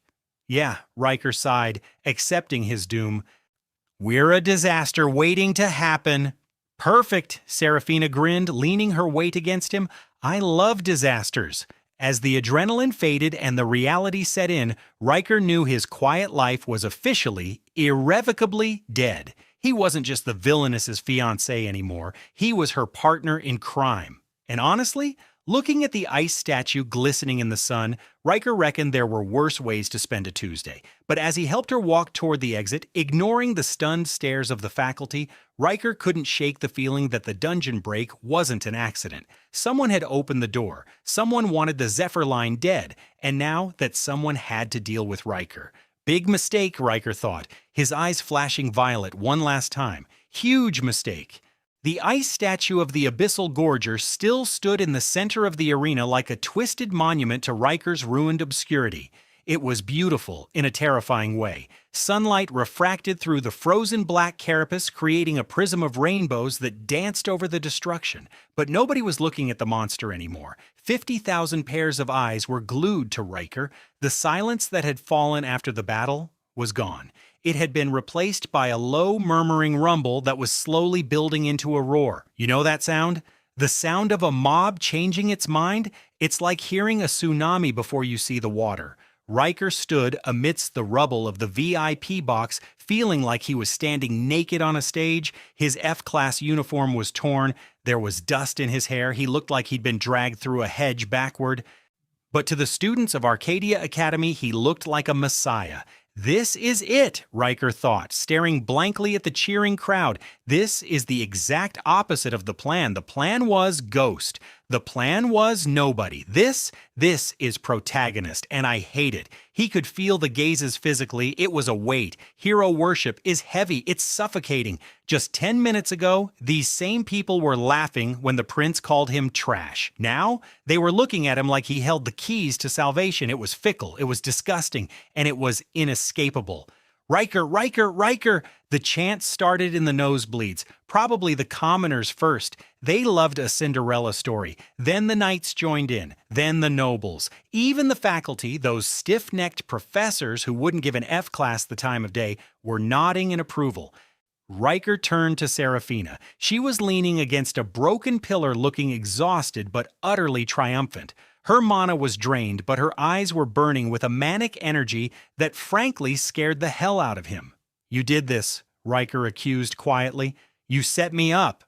"Yeah," Riker sighed, accepting his doom. "We're a disaster waiting to happen." "Perfect," Serafina grinned, leaning her weight against him. "I love disasters." As the adrenaline faded and the reality set in, Riker knew his quiet life was officially, irrevocably dead. He wasn't just the Villainess's fiancé anymore. He was her partner in crime. And honestly, looking at the ice statue glistening in the sun, Riker reckoned there were worse ways to spend a Tuesday. But as he helped her walk toward the exit, ignoring the stunned stares of the faculty, Riker couldn't shake the feeling that the dungeon break wasn't an accident. Someone had opened the door. Someone wanted the Zephyr line dead. And now that someone had to deal with Riker. Big mistake, Riker thought, his eyes flashing violet one last time. Huge mistake. The ice statue of the Abyssal Gorger still stood in the center of the arena like a twisted monument to Riker's ruined obscurity. It was beautiful in a terrifying way. Sunlight refracted through the frozen black carapace, creating a prism of rainbows that danced over the destruction. But nobody was looking at the monster anymore. 50,000 pairs of eyes were glued to Riker. The silence that had fallen after the battle was gone. It had been replaced by a low, murmuring rumble that was slowly building into a roar. You know that sound? The sound of a mob changing its mind? It's like hearing a tsunami before you see the water. Riker stood amidst the rubble of the VIP box, feeling like he was standing naked on a stage. His F-class uniform was torn. There was dust in his hair. He looked like he'd been dragged through a hedge backward. But to the students of Arcadia Academy, he looked like a messiah. This is it, Riker thought, staring blankly at the cheering crowd. This is the exact opposite of the plan. The plan was Ghost. The plan was nobody. This is protagonist, and I hate it. He could feel the gazes physically. It was a weight. Hero worship is heavy. It's suffocating. Just 10 minutes ago, these same people were laughing when the prince called him trash. Now, they were looking at him like he held the keys to salvation. It was fickle, it was disgusting, and it was inescapable. Riker, Riker, Riker! The chant started in the nosebleeds, probably the commoners first. They loved a Cinderella story. Then the knights joined in, then the nobles. Even the faculty, those stiff-necked professors who wouldn't give an F-class the time of day, were nodding in approval. Riker turned to Serafina. She was leaning against a broken pillar looking exhausted but utterly triumphant. Her mana was drained, but her eyes were burning with a manic energy that frankly scared the hell out of him. "You did this," Riker accused quietly. "You set me up."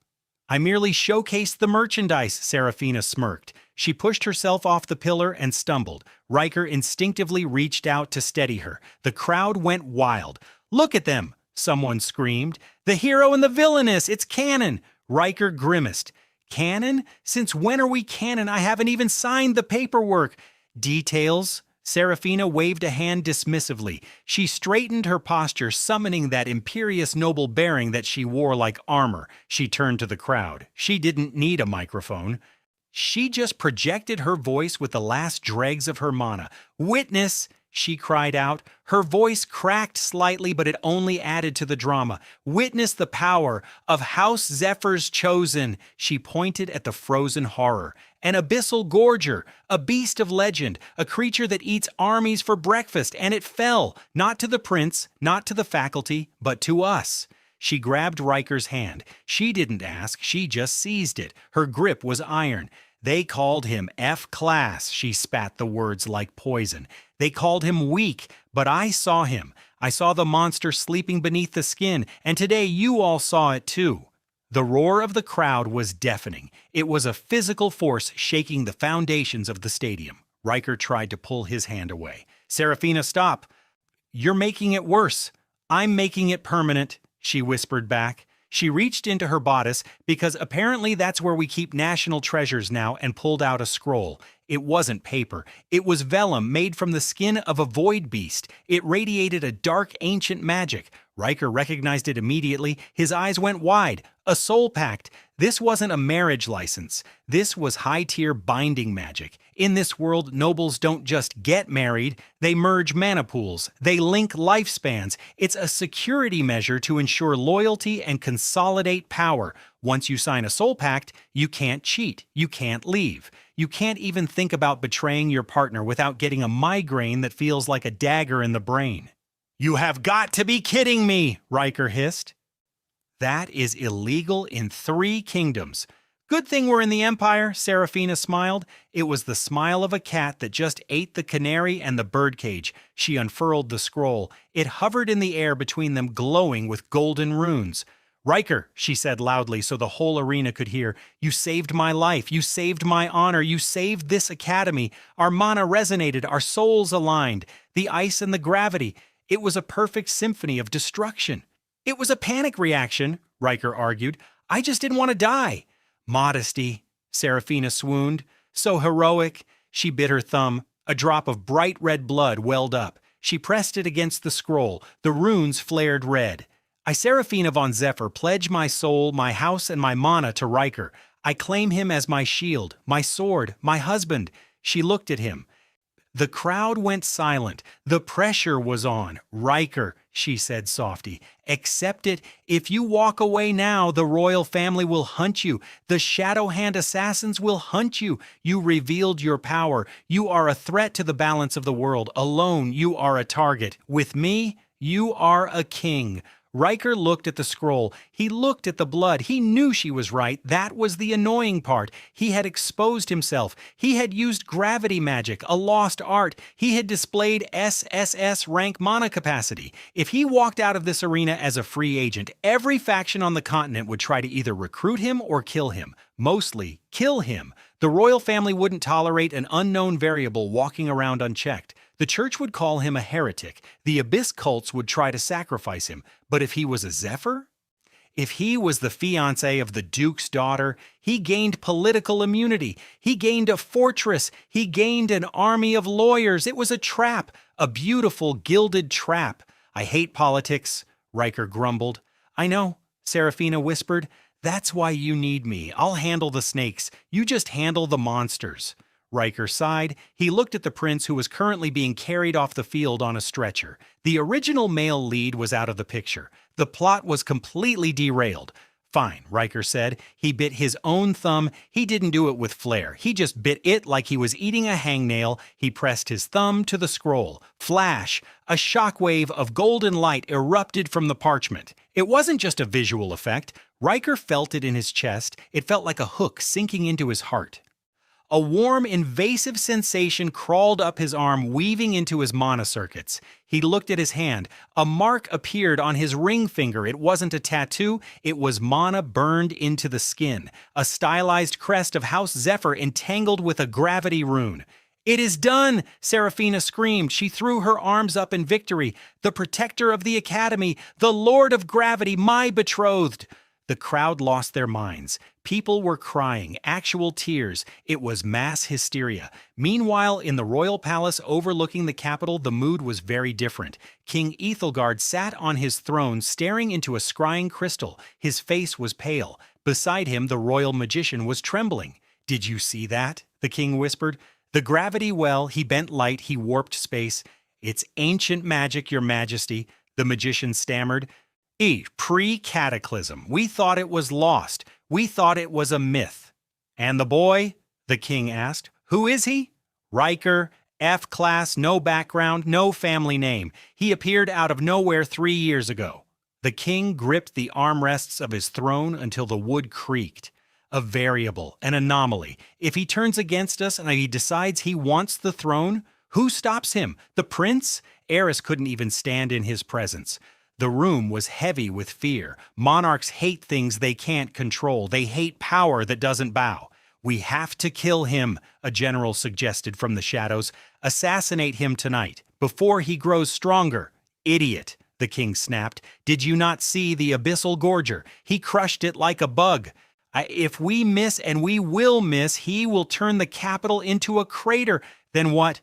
"I merely showcased the merchandise," Serafina smirked. She pushed herself off the pillar and stumbled. Riker instinctively reached out to steady her. The crowd went wild. "Look at them!" someone screamed. "The hero and the villainess! It's canon!" Riker grimaced. "Canon? Since when are we canon? I haven't even signed the paperwork." "Details," Seraphina waved a hand dismissively. She straightened her posture, summoning that imperious noble bearing that she wore like armor. She turned to the crowd. She didn't need a microphone. She just projected her voice with the last dregs of her mana. "Witness!" she cried out. Her voice cracked slightly, but it only added to the drama. "Witness the power of House Zephyr's chosen." She pointed at the frozen horror. "An abyssal gorger, a beast of legend, a creature that eats armies for breakfast, and it fell, not to the prince, not to the faculty, but to us." She grabbed Riker's hand. She didn't ask, she just seized it. Her grip was iron. "They called him F-class," she spat the words like poison. "They called him weak, but I saw him. I saw the monster sleeping beneath the skin, and today you all saw it too." The roar of the crowd was deafening. It was a physical force shaking the foundations of the stadium. Riker tried to pull his hand away. "Seraphina, stop. You're making it worse. I'm making it permanent," she whispered back. She reached into her bodice, because apparently that's where we keep national treasures now, and pulled out a scroll. It wasn't paper. It was vellum made from the skin of a void beast. It radiated a dark, ancient magic. Riker recognized it immediately. His eyes went wide. A soul pact. This wasn't a marriage license. This was high-tier binding magic. In this world, nobles don't just get married. They merge mana pools. They link lifespans. It's a security measure to ensure loyalty and consolidate power. Once you sign a soul pact, you can't cheat. You can't leave. You can't even think about betraying your partner without getting a migraine that feels like a dagger in the brain. "You have got to be kidding me," Riker hissed. "That is illegal in 3 kingdoms. Good thing we're in the Empire," Seraphina smiled. It was the smile of a cat that just ate the canary and the birdcage. She unfurled the scroll. It hovered in the air between them, glowing with golden runes. "Riker," she said loudly so the whole arena could hear, "you saved my life. You saved my honor. You saved this academy. Our mana resonated. Our souls aligned. The ice and the gravity. It was a perfect symphony of destruction." "It was a panic reaction," Riker argued. "I just didn't want to die." "Modesty," Seraphina swooned. "So heroic." She bit her thumb. A drop of bright red blood welled up. She pressed it against the scroll. The runes flared red. "I, Seraphina von Zephyr, pledge my soul, my house, and my mana to Riker. I claim him as my shield, my sword, my husband." She looked at him. The crowd went silent. The pressure was on. "Riker," she said softly, "accept it. If you walk away now, the royal family will hunt you. The Shadow Hand assassins will hunt you. You revealed your power. You are a threat to the balance of the world. Alone, you are a target. With me, you are a king." Riker looked at the scroll. He looked at the blood. He knew she was right. That was the annoying part. He had exposed himself. He had used gravity magic, a lost art. He had displayed SSS-Rank mana capacity. If he walked out of this arena as a free agent, every faction on the continent would try to either recruit him or kill him. Mostly, kill him. The royal family wouldn't tolerate an unknown variable walking around unchecked. The church would call him a heretic. The abyss cults would try to sacrifice him. But if he was a Zephyr? If he was the fiancé of the Duke's daughter, he gained political immunity. He gained a fortress. He gained an army of lawyers. It was a trap, a beautiful gilded trap. "I hate politics," Riker grumbled. "I know," Seraphina whispered. "That's why you need me. I'll handle the snakes. You just handle the monsters." Riker sighed. He looked at the prince, who was currently being carried off the field on a stretcher. The original male lead was out of the picture. The plot was completely derailed. "Fine," Riker said. He bit his own thumb. He didn't do it with flair. He just bit it like he was eating a hangnail. He pressed his thumb to the scroll. Flash! A shockwave of golden light erupted from the parchment. It wasn't just a visual effect. Riker felt it in his chest. It felt like a hook sinking into his heart. A warm, invasive sensation crawled up his arm, weaving into his mana circuits. He looked at his hand. A mark appeared on his ring finger. It wasn't a tattoo. It was mana burned into the skin. A stylized crest of House Zephyr entangled with a gravity rune. "It is done!" Seraphina screamed. She threw her arms up in victory. "The protector of the academy, the lord of gravity, my betrothed!" The crowd lost their minds. People were crying, actual tears. It was mass hysteria. Meanwhile, in the royal palace overlooking the capital, the mood was very different. King Ethelgard sat on his throne staring into a scrying crystal. His face was pale. Beside him, the royal magician was trembling. "Did you see that?" the king whispered. "The gravity well, he bent light, he warped space." "It's ancient magic, your majesty," the magician stammered. Pre-cataclysm. We thought it was lost. We thought it was a myth." "And the boy?" the king asked. "Who is he?" "Riker, F-class, no background, no family name. He appeared out of nowhere 3 years ago." The king gripped the armrests of his throne until the wood creaked. "A variable, an anomaly. If he turns against us and he decides he wants the throne, who stops him? The prince?" Eris couldn't even stand in his presence. The room was heavy with fear. Monarchs hate things they can't control. They hate power that doesn't bow. "We have to kill him," a general suggested from the shadows. "Assassinate him tonight, before he grows stronger." "Idiot," the king snapped. "Did you not see the abyssal gorger? He crushed it like a bug. If we miss, and we will miss, he will turn the capital into a crater." "Then what?"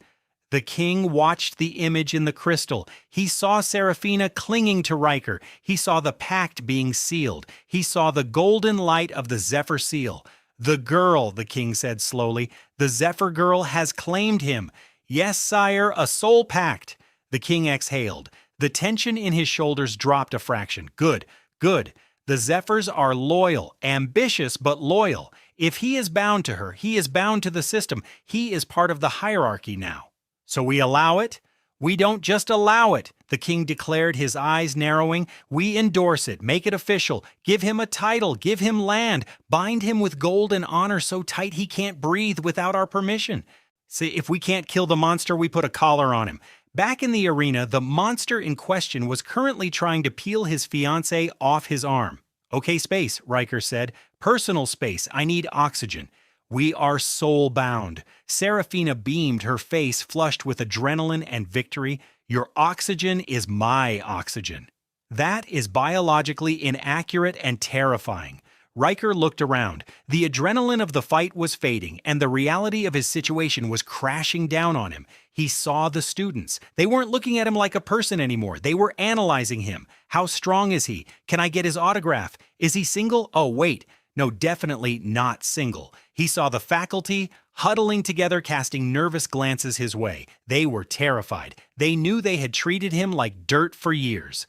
The king watched the image in the crystal. He saw Seraphina clinging to Riker. He saw the pact being sealed. He saw the golden light of the Zephyr seal. "The girl," the king said slowly. "The Zephyr girl has claimed him." "Yes, sire, a soul pact." The king exhaled. The tension in his shoulders dropped a fraction. "Good, good. The Zephyrs are loyal, ambitious but loyal. If he is bound to her, he is bound to the system. He is part of the hierarchy now." "So we allow it?" "We don't just allow it," the king declared, his eyes narrowing. "We endorse it, make it official, give him a title, give him land, bind him with gold and honor so tight he can't breathe without our permission. See, if we can't kill the monster, we put a collar on him." Back in the arena, the monster in question was currently trying to peel his fiancée off his arm. "Okay, space," Riker said. "Personal space. I need oxygen." "We are soul-bound." Seraphina beamed, her face flushed with adrenaline and victory. "Your oxygen is my oxygen." "That is biologically inaccurate and terrifying." Riker looked around. The adrenaline of the fight was fading, and the reality of his situation was crashing down on him. He saw the students. They weren't looking at him like a person anymore. They were analyzing him. How strong is he? Can I get his autograph? Is he single? Oh, wait. No, definitely not single. He saw the faculty huddling together, casting nervous glances his way. They were terrified. They knew they had treated him like dirt for years.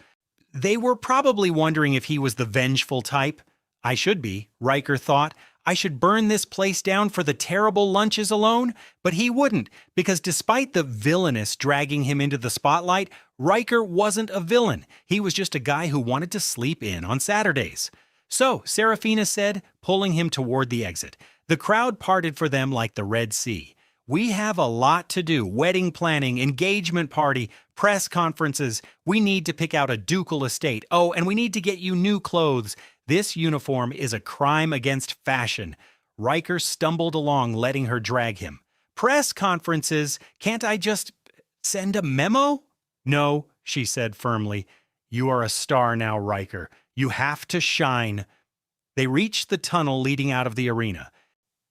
They were probably wondering if he was the vengeful type. "I should be," Riker thought. "I should burn this place down for the terrible lunches alone." But he wouldn't, because despite the Villainess dragging him into the spotlight, Riker wasn't a villain. He was just a guy who wanted to sleep in on Saturdays. "So," Seraphina said, pulling him toward the exit. The crowd parted for them like the Red Sea. "We have a lot to do. Wedding planning, engagement party, press conferences. We need to pick out a ducal estate. Oh, and we need to get you new clothes. This uniform is a crime against fashion." Riker stumbled along, letting her drag him. "Press conferences? Can't I just send a memo?" "No," she said firmly. "You are a star now, Riker. You have to shine." They reached the tunnel leading out of the arena.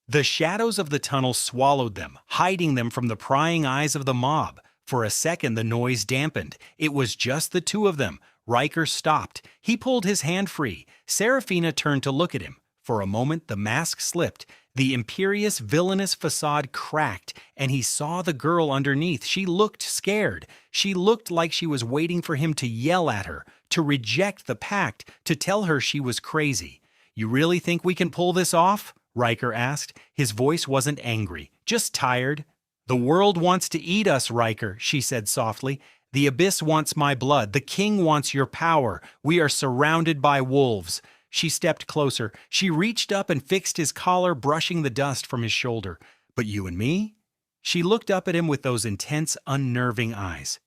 The shadows of the tunnel swallowed them, hiding them from the prying eyes of the mob. For a second, the noise dampened. It was just the two of them. Riker stopped. He pulled his hand free. Seraphina turned to look at him. For a moment, the mask slipped. The imperious, villainous facade cracked, and he saw the girl underneath. She looked scared. She looked like she was waiting for him to yell at her, to reject the pact, to tell her she was crazy. "You really think we can pull this off?" Riker asked. His voice wasn't angry, just tired. "The world wants to eat us, Riker," she said softly. "The abyss wants my blood. The king wants your power. We are surrounded by wolves." She stepped closer. She reached up and fixed his collar, brushing the dust from his shoulder. "But you and me?" She looked up at him with those intense, unnerving eyes.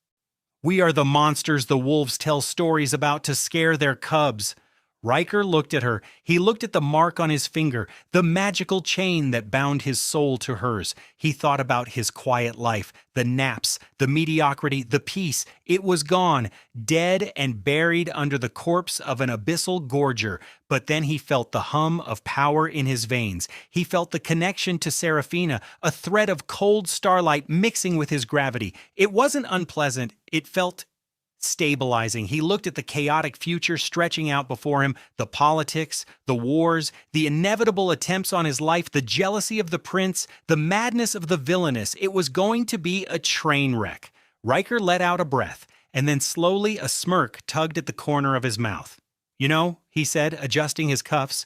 "We are the monsters the wolves tell stories about to scare their cubs." Riker looked at her. He looked at the mark on his finger, the magical chain that bound his soul to hers. He thought about his quiet life, the naps, the mediocrity, the peace. It was gone, dead and buried under the corpse of an abyssal gorger. But then he felt the hum of power in his veins. He felt the connection to Seraphina, a thread of cold starlight mixing with his gravity. It wasn't unpleasant. It felt stabilizing. He looked at the chaotic future stretching out before him, the politics, the wars, the inevitable attempts on his life, the jealousy of the prince, the madness of the villainess. It was going to be a train wreck. Riker let out a breath, and then slowly a smirk tugged at the corner of his mouth. "You know," he said, adjusting his cuffs,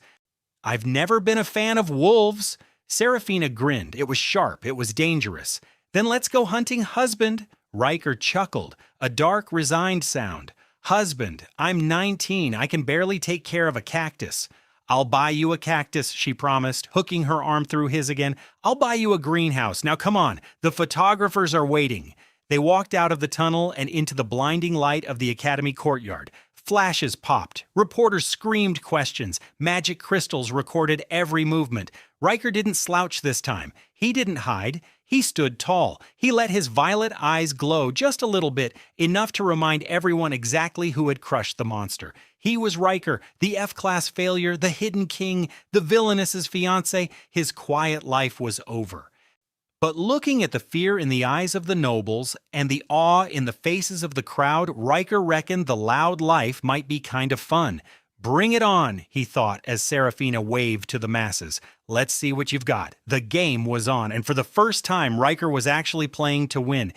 "I've never been a fan of wolves." Seraphina grinned. It was sharp. It was dangerous. "Then let's go hunting, husband." Riker chuckled, a dark, resigned sound. "Husband, I'm 19. I can barely take care of a cactus." "I'll buy you a cactus," she promised, hooking her arm through his again. "I'll buy you a greenhouse. Now come on, the photographers are waiting." They walked out of the tunnel and into the blinding light of the Academy courtyard. Flashes popped. Reporters screamed questions. Magic crystals recorded every movement. Riker didn't slouch this time. He didn't hide. He stood tall. He let his violet eyes glow just a little bit, enough to remind everyone exactly who had crushed the monster. He was Riker, the F-class failure, the hidden king, the villainess's fiancé. His quiet life was over. But looking at the fear in the eyes of the nobles and the awe in the faces of the crowd, Riker reckoned the loud life might be kind of fun. "Bring it on," he thought as Seraphina waved to the masses. "Let's see what you've got." The game was on, and for the first time, Riker was actually playing to win.